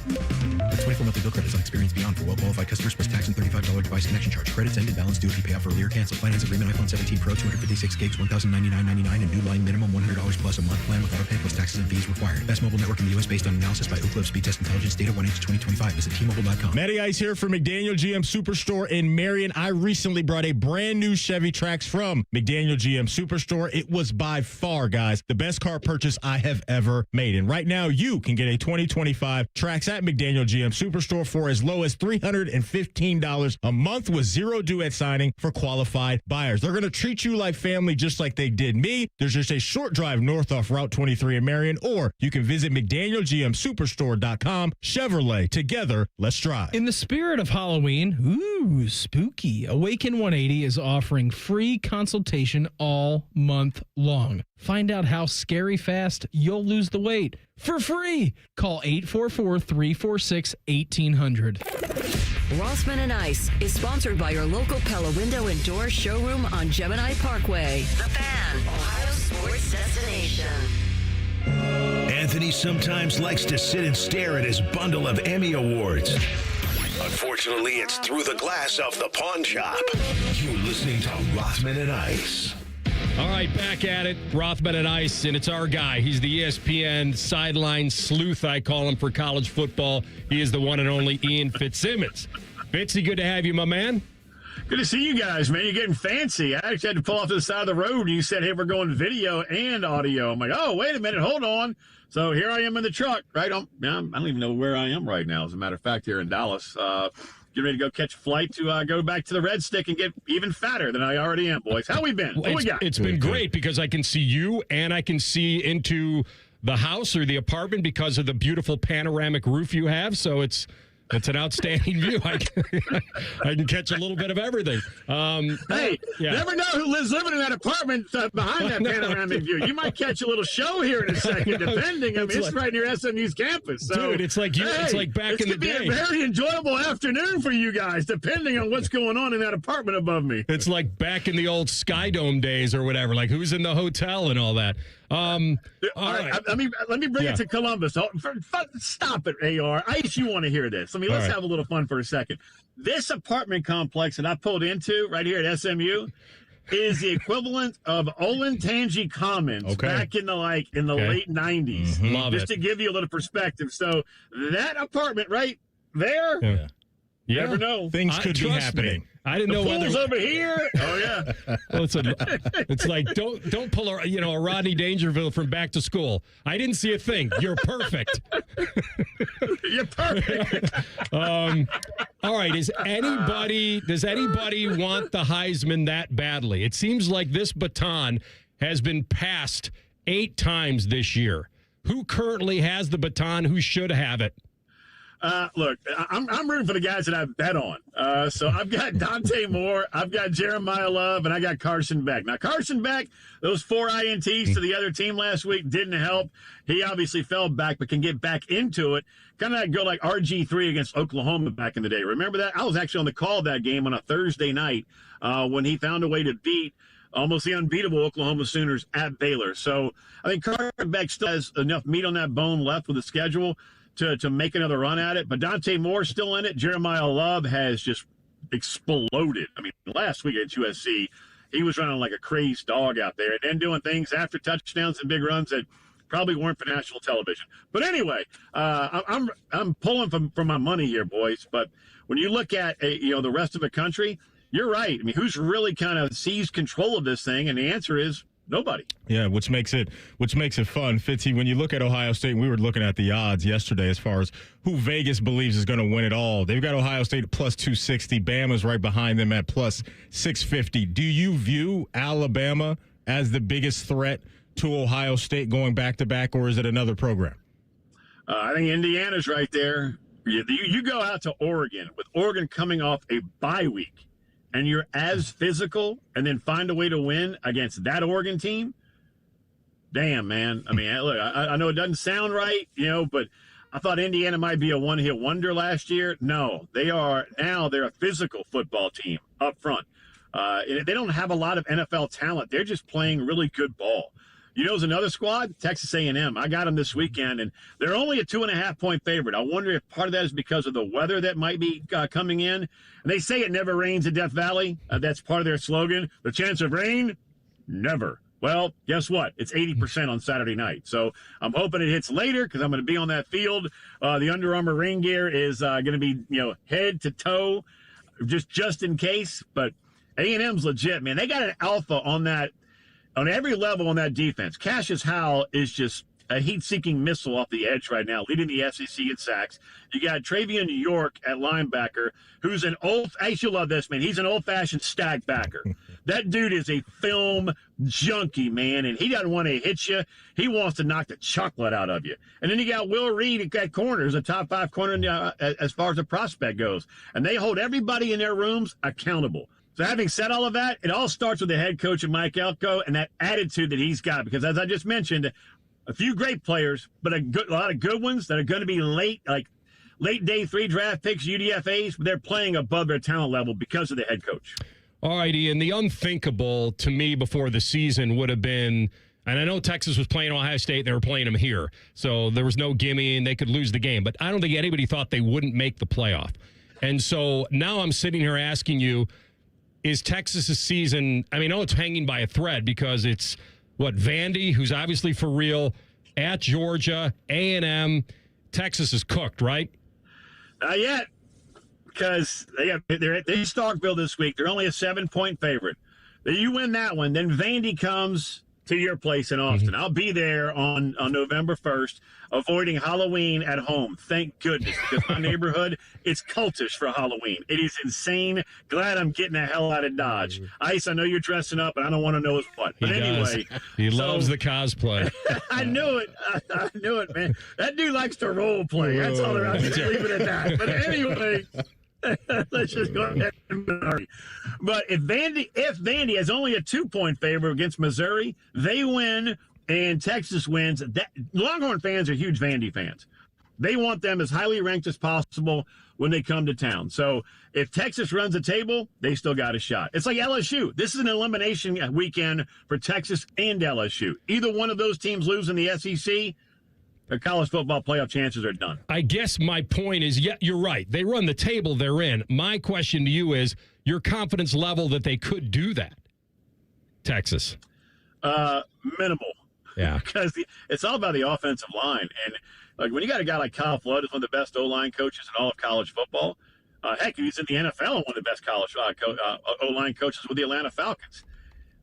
24 monthly bill credits on experience beyond for well-qualified customers plus tax and $35 device connection charge. Credits end and balance due if you pay off earlier. Cancel finance agreement iPhone 17 Pro 256 gigs $1,099.99 and new line minimum $100 plus a month plan with auto pay plus taxes and fees required. Best mobile network in the U.S. based on analysis by Oak Grove Speed Test Intelligence data 1H2025. Visit T-Mobile.com. Matty Ice here for McDaniel GM Superstore in Marion. I recently brought a brand new Chevy Trax from McDaniel GM Superstore. It was by far, guys, the best car purchase I have ever made. And right now, you can get a 2025 Trax at McDaniel GM Superstore for as low as $315 a month with zero due at signing for qualified buyers. They're going to treat you like family just like they did me. There's just a short drive north off Route 23 in Marion, or you can visit McDanielGMSuperstore.com. Chevrolet, together, let's drive. In the spirit of Halloween, ooh, spooky, Awaken 180 is offering free consultation all month long. Find out how scary fast you'll lose the weight for free. Call 844-346-1800. Rothman and Ice is sponsored by your local Pella Window and Door showroom on Gemini Parkway. The Fan, Ohio sports destination. Anthony sometimes likes to sit and stare at his bundle of Emmy Awards. Unfortunately, it's through the glass of the pawn shop. You're listening to Rothman and Ice. All right, back at it. Rothman and Ice, and it's our guy. He's the ESPN sideline sleuth, I call him, for college football. He is the one and only Ian Fitzsimmons. Fitzy, good to have you, my man. Good to see you guys, man. You're getting fancy. I actually had to pull off to the side of the road, and you said, hey, we're going video and audio. I'm like, oh, wait a minute, hold on. So here I am in the truck, right? I don't even know where I am right now, as a matter of fact, here in Dallas. Getting ready to go catch a flight to go back to the Red Stick and get even fatter than I already am, boys. How we been? What we got? It's been great because I can see you and I can see into the house or the apartment because of the beautiful panoramic roof you have. So it's an outstanding view. I can catch a little bit of everything. Hey, never know who lives living in that apartment behind that panoramic view. You might catch a little show here in a second, depending. I mean, it's right near SMU's campus. So, dude, it's like it's like back in the day. It's going to be a very enjoyable afternoon for you guys, depending on what's going on in that apartment above me. It's like back in the old Sky Dome days or whatever, like who's in the hotel and all that. All right. Let me bring it to Columbus. Stop it, AR. Ice, you want to hear this. Let's have a little fun for a second. This apartment complex that I pulled into right here at SMU is the equivalent of Olentangy Commons back in the late 90s. Mm-hmm. Love Just it. to give you a little perspective. So that apartment right there, you never know. Things could be happening. I didn't know whether over here. Oh yeah. Well, it's like don't pull a Rodney Dangerfield from Back to School. I didn't see a thing. You're perfect. You're perfect. All right. Does anybody want the Heisman that badly? It seems like this baton has been passed 8 times this year. Who currently has the baton? Who should have it? Look, I'm rooting for the guys that I bet on. So I've got Dante Moore, I've got Jeremiah Love, and I got Carson Beck. Now, Carson Beck, those 4 INTs to the other team last week didn't help. He obviously fell back, but can get back into it. Kind of go like RG3 against Oklahoma back in the day. Remember that? I was actually on the call of that game on a Thursday night when he found a way to beat almost the unbeatable Oklahoma Sooners at Baylor. So I think Carson Beck still has enough meat on that bone left with the schedule to make another run at it. But Dante Moore's still in it. Jeremiah Love has just exploded. I mean, last week at USC, he was running like a crazed dog out there and then doing things after touchdowns and big runs that probably weren't for national television. But anyway, I'm pulling from my money here, boys. But when you look at the rest of the country, you're right. I mean, who's really kind of seized control of this thing? And the answer is Nobody. Yeah, which makes it fun. Fitzy, when you look at Ohio State, and we were looking at the odds yesterday as far as who Vegas believes is going to win it all. They've got Ohio State at plus 260. Bama's right behind them at plus 650. Do you view Alabama as the biggest threat to Ohio State going back-to-back, or is it another program? I think Indiana's right there. You go out to Oregon, with Oregon coming off a bye week, and you're as physical and then find a way to win against that Oregon team, damn, man. I mean, look, I know it doesn't sound right, but I thought Indiana might be a one-hit wonder last year. No, they're a physical football team up front. They don't have a lot of NFL talent. They're just playing really good ball. There's another squad, Texas A&M. I got them this weekend, and they're only a 2.5-point favorite. I wonder if part of that is because of the weather that might be coming in. And they say it never rains in Death Valley. That's part of their slogan. The chance of rain? Never. Well, guess what? It's 80% on Saturday night. So I'm hoping it hits later because I'm going to be on that field. The Under Armour rain gear is going to be, head to toe, just in case. But A&M's legit, man. They got an alpha on every level on that defense. Cassius Howell is just a heat-seeking missile off the edge right now, leading the SEC in sacks. You got Travion York at linebacker, who's you'll love this, man. He's an old-fashioned stack backer. That dude is a film junkie, man, and he doesn't want to hit you. He wants to knock the chocolate out of you. And then you got Will Reed at corner, who's a top 5 corner as far as the prospect goes. And they hold everybody in their rooms accountable. So having said all of that, it all starts with the head coach of Mike Elko and that attitude that he's got. Because as I just mentioned, a few great players, but a lot of good ones that are going to be late day 3 draft picks, UDFAs, but they're playing above their talent level because of the head coach. All right, Ian, the unthinkable to me before the season would have been, and I know Texas was playing Ohio State, they were playing them here, so there was no gimme and they could lose the game, but I don't think anybody thought they wouldn't make the playoff. And so now I'm sitting here asking you, is Texas's season, I know it's hanging by a thread because it's, Vandy, who's obviously for real, at Georgia, A&M. Texas is cooked, right? Not yet, because they're at Starkville this week. They're only a 7-point favorite. You win that one, then Vandy comes to your place in Austin. Mm-hmm. I'll be there on November 1st, avoiding Halloween at home. Thank goodness, because my neighborhood, it's cultish for Halloween. It is insane. Glad I'm getting the hell out of Dodge. Ice, I know you're dressing up, and I don't want to know what. But anyway. He loves the cosplay. I knew it. I knew it, man. That dude likes to role play. That's all there is. Just leave it at that. But anyway. Let's just go ahead and argue. But if Vandy has only a 2-point favor against Missouri, they win and Texas wins. Longhorn fans are huge Vandy fans. They want them as highly ranked as possible when they come to town. So if Texas runs the table, they still got a shot. It's like LSU. This is an elimination weekend for Texas and LSU. Either one of those teams lose in the SEC, their college football playoff chances are done. I guess my point is, yeah, you're right. They run the table they're in. My question to you is your confidence level that they could do that, Texas? Minimal. Yeah. Because it's all about the offensive line. And when you got a guy like Kyle Flood, who's one of the best O-line coaches in all of college football, heck, he's in the NFL and one of the best college O-line coaches with the Atlanta Falcons.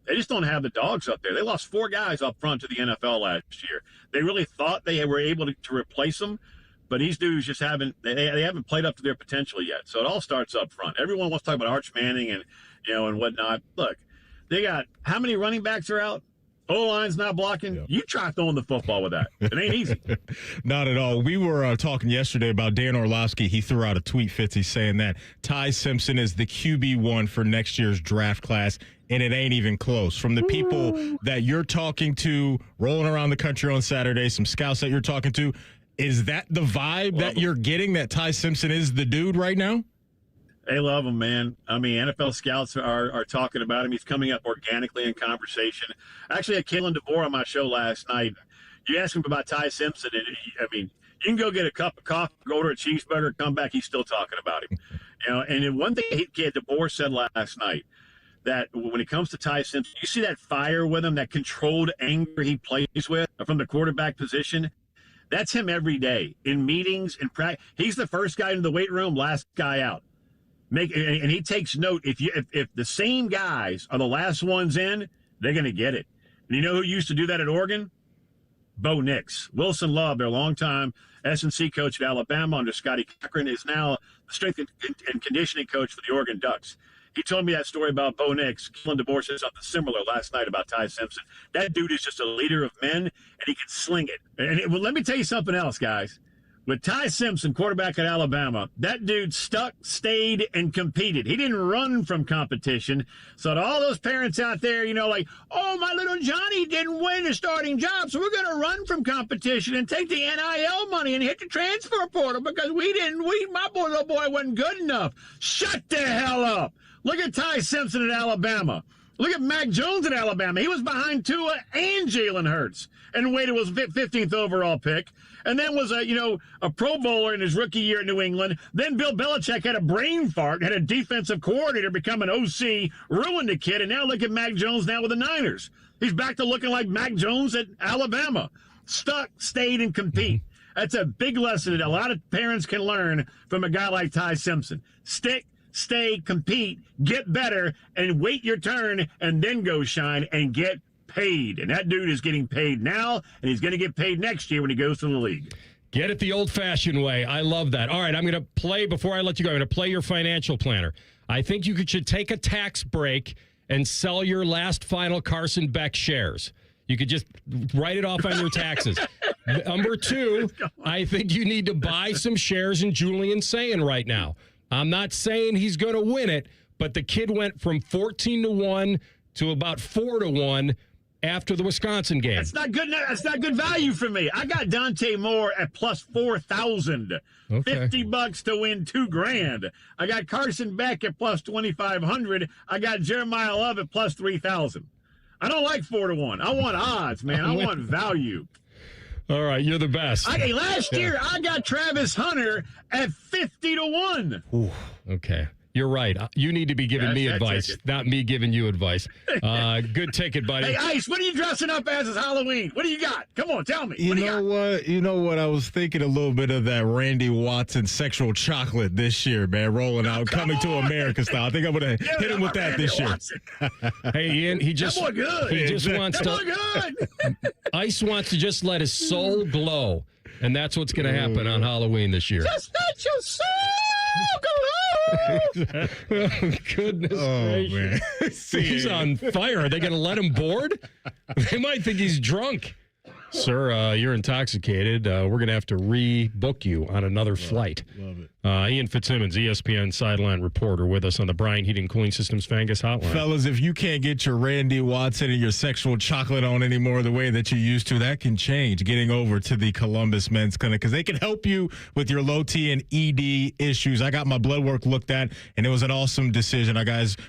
They just don't have the dogs up there. They lost 4 guys up front to the NFL last year. They really thought they were able to replace them, but these dudes just haven't played up to their potential yet. So it all starts up front. Everyone wants to talk about Arch Manning and whatnot. Look, they got how many running backs are out? O-line's not blocking. Yep. You try throwing the football with that. It ain't easy. Not at all. We were talking yesterday about Dan Orlovsky. He threw out a tweet, Fitzy, saying that Ty Simpson is the QB1 for next year's draft class, and it ain't even close. From the people that you're talking to, rolling around the country on Saturday, some scouts that you're talking to, is that the vibe that you're getting, that Ty Simpson is the dude right now? They love him, man. NFL scouts are talking about him. He's coming up organically in conversation. Actually, I had Kalen DeVore on my show last night. You asked him about Ty Simpson, and you can go get a cup of coffee, go order a cheeseburger, come back, he's still talking about him. And then one thing DeVore said last night, that when it comes to Ty Simpson, you see that fire with him, that controlled anger he plays with from the quarterback position. That's him every day in meetings, in practice. He's the first guy into the weight room, last guy out. And he takes note. If the same guys are the last ones in, they're going to get it. And you know who used to do that at Oregon? Bo Nix. Wilson Love, their longtime S&C coach at Alabama under Scotty Cochran, is now the strength and conditioning coach for the Oregon Ducks. He told me that story about Bo Nix. Killing DeBoer said something similar last night about Ty Simpson. That dude is just a leader of men, and he can sling it. And well, let me tell you something else, guys. With Ty Simpson, quarterback at Alabama, that dude stuck, stayed, and competed. He didn't run from competition. So to all those parents out there, like, oh, my little Johnny didn't win a starting job, so we're going to run from competition and take the NIL money and hit the transfer portal because my little boy wasn't good enough. Shut the hell up. Look at Ty Simpson at Alabama. Look at Mac Jones at Alabama. He was behind Tua and Jalen Hurts and waited was 15th overall pick. And then was a Pro Bowler in his rookie year at New England. Then Bill Belichick had a brain fart, had a defensive coordinator become an OC, ruined the kid. And now look at Mac Jones now with the Niners. He's back to looking like Mac Jones at Alabama. Stuck, stayed, and compete. That's a big lesson that a lot of parents can learn from a guy like Ty Simpson. Stick, stay, compete, get better, and wait your turn, and then go shine and get paid. And that dude is getting paid now, and he's going to get paid next year when he goes to the league. Get it the old-fashioned way. I love that. All right, I'm going to play, before I let you go, I'm going to play your financial planner. I think you should take a tax break and sell your last final Carson Beck shares. You could just write it off on your taxes. Number two, I think you need to buy some shares in Julian Sayin right now. I'm not saying he's going to win it, but the kid went from 14-1 to about 4-1 after the Wisconsin game. That's not good. That's not good value for me. I got Dante Moore at plus 4,000. Okay. $50 to win $2,000. I got Carson Beck at plus 2,500. I got Jeremiah Love at plus 3,000. I don't like 4-1. I want odds, man. I want value. All right, you're the best. Last year I got Travis Hunter at 50-1. Ooh, okay. You're right. You need to be giving me advice, not me giving you advice. Good ticket, buddy. Hey, Ice, what are you dressing up as Halloween? What do you got? Come on, tell me. You know what? I was thinking a little bit of that Randy Watson sexual chocolate this year, man, rolling out, coming to America style. I think I'm going to hit him with that this year. Hey, Ian, he just wants to. Ice wants to just let his soul glow, and that's what's going to happen on Halloween this year. Just let your soul glow. Oh, goodness gracious. Man. He's on fire. Are they going to let him board? They might think he's drunk. Sir, you're intoxicated. We're going to have to rebook you on another flight. Love it. Ian Fitzsimmons, ESPN sideline reporter, with us on the Bryant Heating Cooling Systems Fangus Hotline. Fellas, if you can't get your Randy Watson and your sexual chocolate on anymore the way that you used to, that can change. Getting over to the Columbus Men's Clinic because they can help you with your low T and ED issues. I got my blood work looked at, and it was an awesome decision. I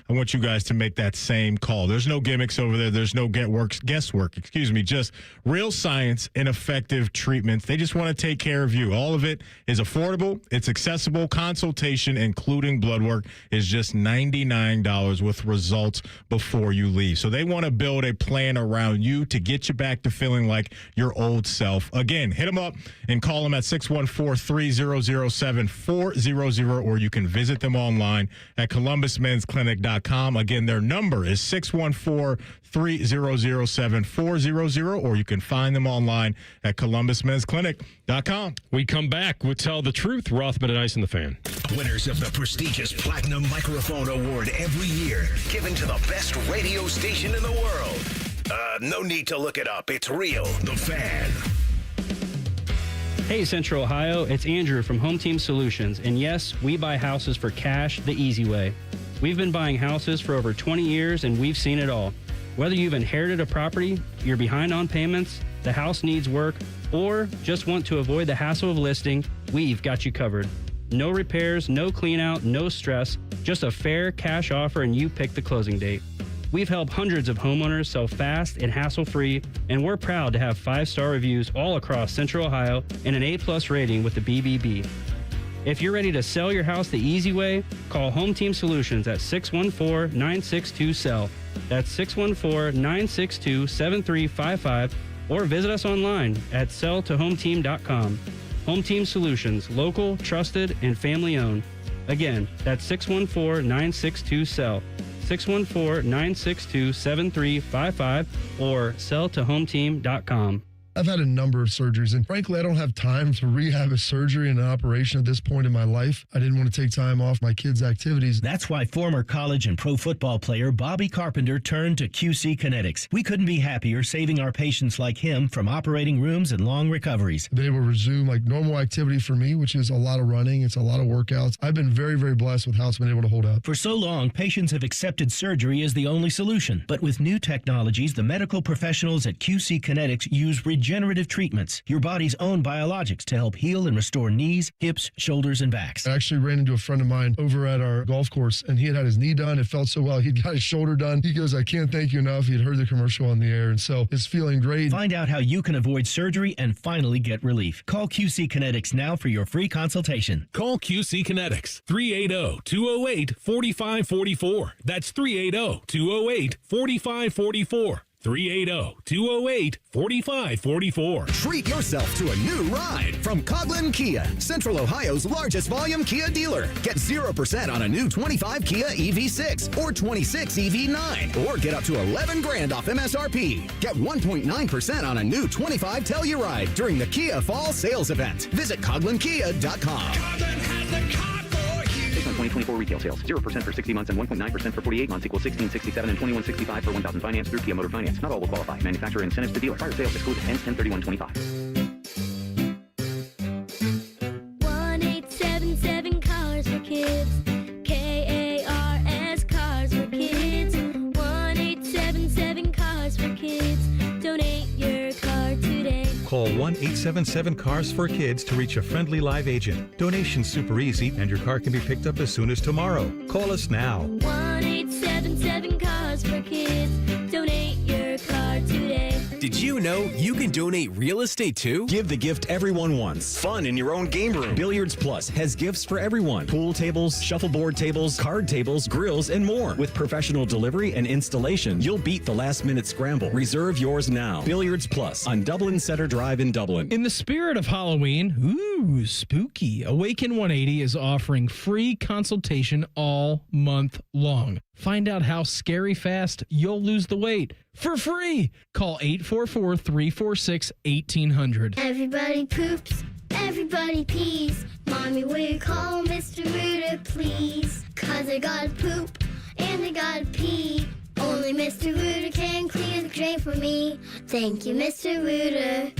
want you guys to make that same call. There's no gimmicks over there. There's no guesswork. Just real science and effective treatments. They just want to take care of you. All of it is affordable. It's accessible. Consultation, including blood work, is just $99 with results before you leave. So they want to build a plan around you to get you back to feeling like your old self. Again, hit them up and call them at 614-300-7400, or you can visit them online at columbusmensclinic.com. Again, their number is 614-300-7400, or you can find them online at columbusmensclinic.com. We come back. We'll tell the truth. Rothman and Ice and the Fan. Winners of the prestigious Platinum Microphone Award every year, given to the best radio station in the world. No need to look it up. It's real. The Fan. Hey, Central Ohio. It's Andrew from Home Team Solutions. And yes, we buy houses for cash the easy way. We've been buying houses for over 20 years, and we've seen it all. Whether you've inherited a property, you're behind on payments, the house needs work, or just want to avoid the hassle of listing, we've got you covered. No repairs, no clean out, no stress, just a fair cash offer and you pick the closing date. We've helped hundreds of homeowners sell fast and hassle-free, and we're proud to have 5-star reviews all across Central Ohio and an A+ rating with the BBB. If you're ready to sell your house the easy way, call Home Team Solutions at 614-962-SELL. That's 614-962-7355, or visit us online at selltohometeam.com. Home Team Solutions, local, trusted, and family owned. Again, that's 614-962-SELL. 614-962-7355 or selltohometeam.com. I've had a number of surgeries, and frankly, I don't have time to rehab a surgery and an operation at this point in my life. I didn't want to take time off my kids' activities. That's why former college and pro football player Bobby Carpenter turned to QC Kinetics. We couldn't be happier saving our patients like him from operating rooms and long recoveries. I've been able to resume like normal activity for me, which is a lot of running. It's a lot of workouts. I've been very, very blessed with how it's been able to hold up. For so long, patients have accepted surgery as the only solution. But with new technologies, the medical professionals at QC Kinetics use regenerative treatments, your body's own biologics, to help heal and restore knees, hips, shoulders, and backs. I actually ran into a friend of mine over at our golf course, and he had his knee done. It felt so well. He'd got his shoulder done. He goes, I can't thank you enough. He'd heard the commercial on the air, and so it's feeling great. Find out how you can avoid surgery and finally get relief. Call QC Kinetics now for your free consultation. Call QC Kinetics, 380-208-4544. That's 380-208-4544. 380-208-4544. Treat yourself to a new ride from Coughlin Kia, Central Ohio's largest volume Kia dealer. Get 0% on a new 25 Kia EV6 or 26 EV9, or get up to $11,000 off MSRP. Get 1.9% on a new 25 Telluride during the Kia Fall Sales Event. Visit CoughlinKia.com. Based on 2024 retail sales, 0% for 60 months and 1.9% for 48 months equals $1,667 and $2,165 for 1,000 finance through Kia Motor Finance. Not all will qualify. Manufacturer incentives to dealer. Prior sales excluded. Ends 10/31/25. 1877 Cars for Kids. KARS Cars for Kids. 1877 Cars for Kids. Donate your car today. Call 1-877-CARS-FOR-KIDS to reach a friendly live agent. Donation's super easy, and your car can be picked up as soon as tomorrow. Call us now. 1877 Cars for Kids. Donate your car today. Did you know you can donate real estate too? Give the gift everyone wants. Fun in your own game room. Billiards Plus has gifts for everyone. Pool tables, shuffleboard tables, card tables, grills, and more. With professional delivery and installation, you'll beat the last-minute scramble. Reserve yours now. Billiards Plus on Dublin Center Drive in Dublin. In the spirit of Halloween, ooh, spooky, Awaken 180 is offering free consultation all month long. Find out how scary fast you'll lose the weight for free. Call 844-346-1800. Everybody poops, everybody pees. Mommy, will you call Mr. Rooter, please? 'Cause I gotta poop and I gotta pee. Only Mr. Rooter can clear the drain for me. Thank you, Mr. Rooter.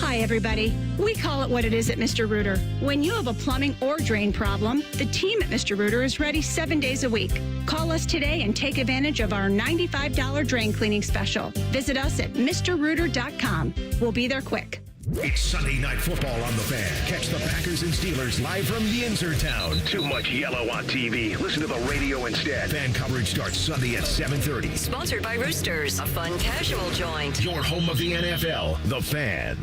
Hi, everybody. We call it what it is at Mr. Rooter. When you have a plumbing or drain problem, the team at Mr. Rooter is ready 7 days a week. Call us today and take advantage of our $95 drain cleaning special. Visit us at MrRooter.com. We'll be there quick. It's Sunday Night Football on the Fan. Catch the Packers and Steelers live from Yinzertown. Too much yellow on TV. Listen to the radio instead. Fan coverage starts Sunday at 7:30. Sponsored by Roosters, a fun casual joint. Your home of the NFL, The Fan.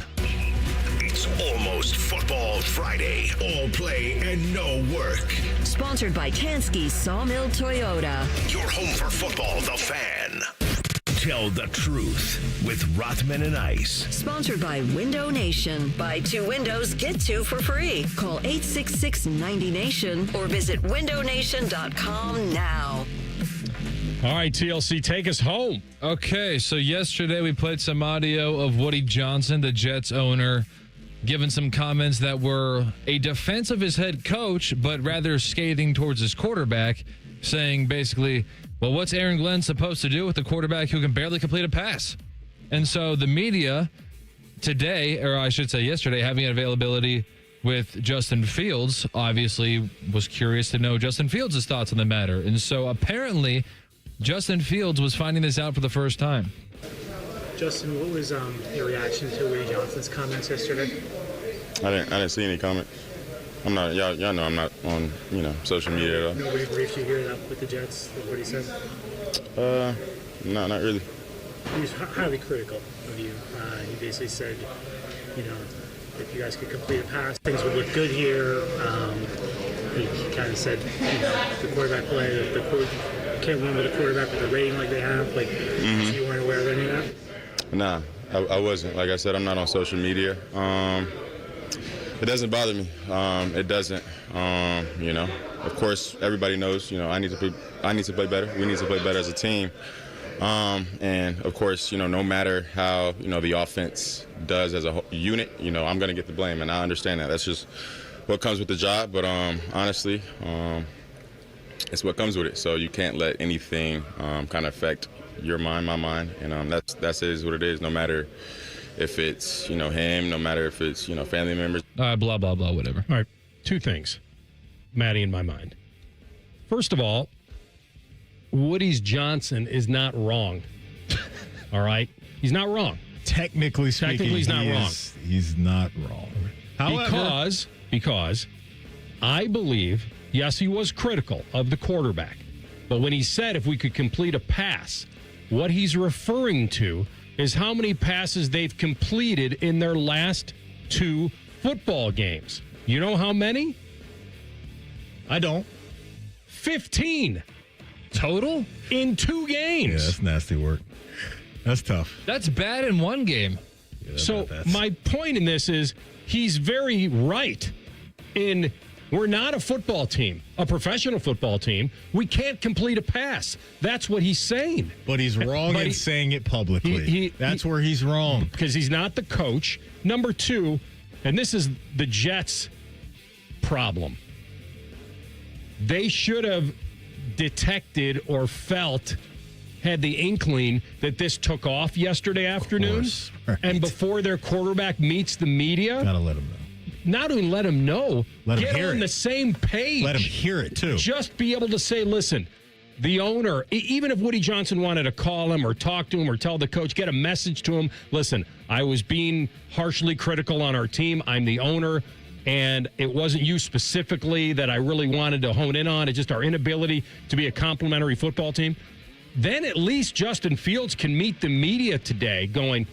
It's almost Football Friday. All play and no work. Sponsored by Tansky's Sawmill Toyota. Your home for football, The Fan. Tell the truth with Rothman and Ice. Sponsored by Window Nation. Buy 2 windows, get 2 for free. Call 866-90-NATION or visit windownation.com now. All right, TLC, take us home. Okay, so yesterday we played some audio of Woody Johnson, the Jets owner, giving some comments that were a defense of his head coach, but rather scathing towards his quarterback, saying basically, well, what's Aaron Glenn supposed to do with a quarterback who can barely complete a pass? And so the media today, or I should say yesterday, having an availability with Justin Fields, obviously was curious to know Justin Fields' thoughts on the matter. And so apparently Justin Fields was finding this out for the first time. Justin, what was your reaction to Woody Johnson's comments yesterday? I didn't see any comment. I'm not, y'all know I'm not on, social media at all. Nobody briefed you here with the Jets, what he said? No, not really. He was highly critical of you. He basically said, if you guys could complete a pass, things would look good here. He kind of said, the quarterback play, can't win with a quarterback with a rating like they have. So you weren't aware of any of that? Nah, I wasn't. Like I said, I'm not on social media. It doesn't bother me. It doesn't. Of course, everybody knows. I need to play better. We need to play better as a team. And of course, no matter how the offense does as a unit, I'm going to get the blame, and I understand that. That's just what comes with the job. But honestly, it's what comes with it. So you can't let anything kind of affect your mind, my mind, and that's what it is. No matter if it's him, no matter if it's family members. Blah blah blah, whatever. All right, two things, Maddie, in my mind. First of all, Woody's Johnson is not wrong. All right, he's not wrong. Technically speaking, he's not wrong. He's not wrong. However, because I believe, yes, he was critical of the quarterback, but when he said if we could complete a pass, what he's referring to is how many passes they've completed in their last 2 football games. You know how many? I don't. 15 total in 2 games. Yeah, that's nasty work. That's tough. That's bad in one game. Yeah, so my point in this is he's very right in we're not a football team, a professional football team. We can't complete a pass. That's what he's saying. But he's wrong in saying it publicly. That's where he's wrong. Because he's not the coach. Number 2, and this is the Jets' problem. They should have detected or had the inkling that this took off yesterday afternoon. Right. And before their quarterback meets the media. Gotta let him know. Not only let him know, get on the same page. Let him hear it, too. Just be able to say, listen, the owner, even if Woody Johnson wanted to call him or talk to him or tell the coach, get a message to him, listen, I was being harshly critical on our team. I'm the owner, and it wasn't you specifically that I really wanted to hone in on. It's just our inability to be a complimentary football team. Then at least Justin Fields can meet the media today going,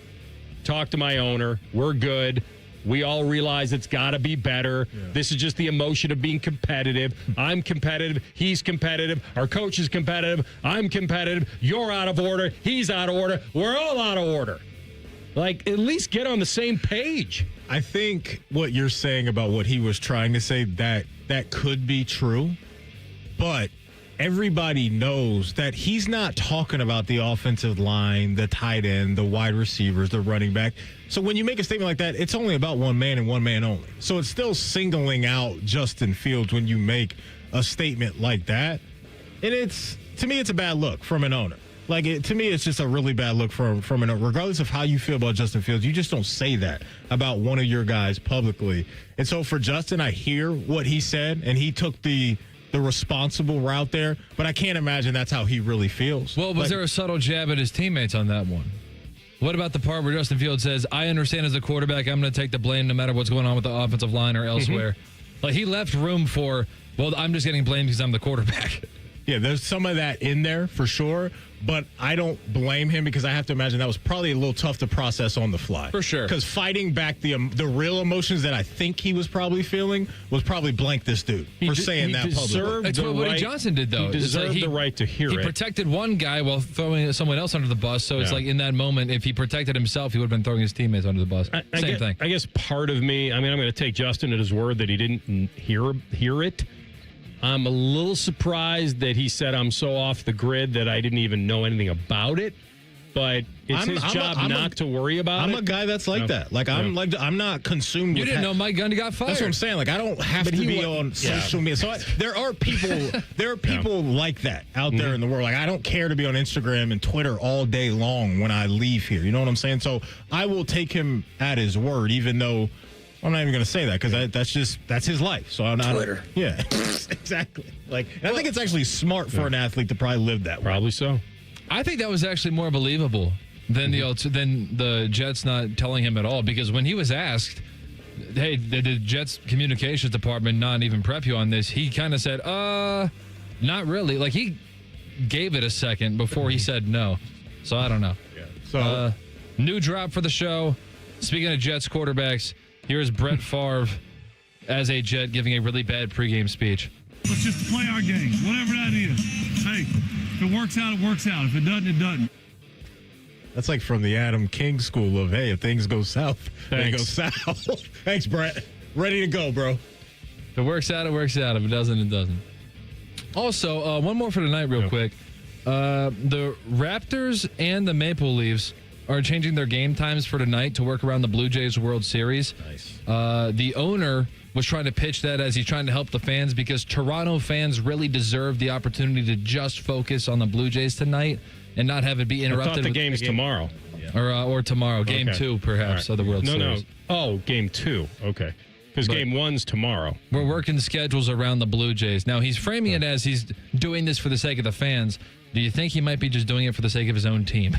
talk to my owner, we're good. We all realize it's got to be better. Yeah. This is just the emotion of being competitive. I'm competitive. He's competitive. Our coach is competitive. I'm competitive. You're out of order. He's out of order. We're all out of order. Like, at least get on the same page. I think what you're saying about what he was trying to say, that could be true. But everybody knows that he's not talking about the offensive line, the tight end, the wide receivers, the running back. So when you make a statement like that, it's only about one man and one man only. So it's still singling out Justin Fields when you make a statement like that. And to me, it's a bad look from an owner. To me, it's just a really bad look from an owner. Regardless of how you feel about Justin Fields, you just don't say that about one of your guys publicly. And so for Justin, I hear what he said, and he took the responsible route there, but I can't imagine that's how he really feels. Well, was there a subtle jab at his teammates on that one? What about the part where Justin Fields says, I understand as a quarterback, I'm going to take the blame no matter what's going on with the offensive line or elsewhere? Mm-hmm. He left room for, well, I'm just getting blamed because I'm the quarterback. Yeah, there's some of that in there for sure, but I don't blame him because I have to imagine that was probably a little tough to process on the fly. For sure. Because fighting back the real emotions that I think he was probably feeling was probably blank this dude for saying that publicly. That's what Woody Johnson did, though. He deserved the right to hear it. He protected one guy while throwing someone else under the bus, so it's like in that moment, if he protected himself, he would have been throwing his teammates under the bus. Same thing. I guess part of me, I'm going to take Justin at his word that he didn't hear it. I'm a little surprised that he said I'm so off the grid that I didn't even know anything about it. But it's his job not to worry about it. I'm a guy that's like that. I'm not consumed. You didn't know Mike Gundy got fired. That's what I'm saying. I don't have to be on social media. So there are people like that out there in the world. I don't care to be on Instagram and Twitter all day long when I leave here. You know what I'm saying? So I will take him at his word, even though I'm not even going to say that because that's his life. So I'm not Twitter. Yeah, exactly. I think it's actually smart for an athlete to probably live that way. Probably so. I think that was actually more believable than the Jets not telling him at all, because when he was asked, hey, did the Jets communications department not even prep you on this? He kind of said, not really. He gave it a second before he said no. So I don't know. Yeah. So new drop for the show. Speaking of Jets quarterbacks, here's Brett Favre as a Jet giving a really bad pregame speech. Let's just play our game, whatever that is. Hey, if it works out, it works out. If it doesn't, it doesn't. That's from the Adam King school of, hey, if things go south, they go south. Thanks, Brett. Ready to go, bro. If it works out, it works out. If it doesn't, it doesn't. Also, one more for tonight real quick. The Raptors and the Maple Leafs are changing their game times for tonight to work around the Blue Jays World Series. Nice. The owner was trying to pitch that as he's trying to help the fans because Toronto fans really deserve the opportunity to just focus on the Blue Jays tonight and not have it be interrupted. I thought the game's tomorrow. Or tomorrow. Game 2, perhaps, of the World Series. No. Oh, game 2. Okay. Because game 1's tomorrow. We're working schedules around the Blue Jays. Now, he's framing it as he's doing this for the sake of the fans. Do you think he might be just doing it for the sake of his own team?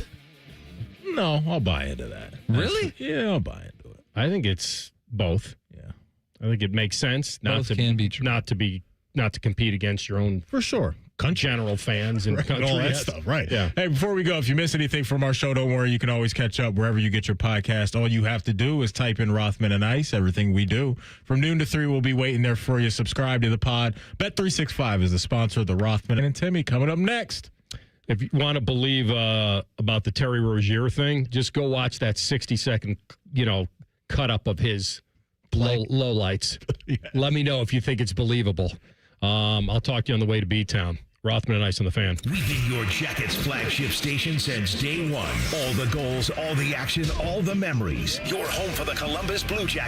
No, I'll buy into that. Really? Yeah, I'll buy into it. I think it's both. Yeah. I think it makes sense Both can be true. not to compete against your own For sure. general fans and And all that stuff, right? Yeah. Hey, before we go, if you miss anything from our show, don't worry. You can always catch up wherever you get your podcast. All you have to do is type in Rothman and Ice. Everything we do from noon to 3 will be waiting there for you. Subscribe to the pod. Bet365 is the sponsor of the Rothman and Timmy. Coming up next. If you want to believe about the Terry Rozier thing, just go watch that 60-second, cut up of his low lights. Yeah. Let me know if you think it's believable. I'll talk to you on the way to B-Town. Rothman and Ice on the Fan. We've been your Jackets flagship station since day one. All the goals, all the action, all the memories. Your home for the Columbus Blue Jackets.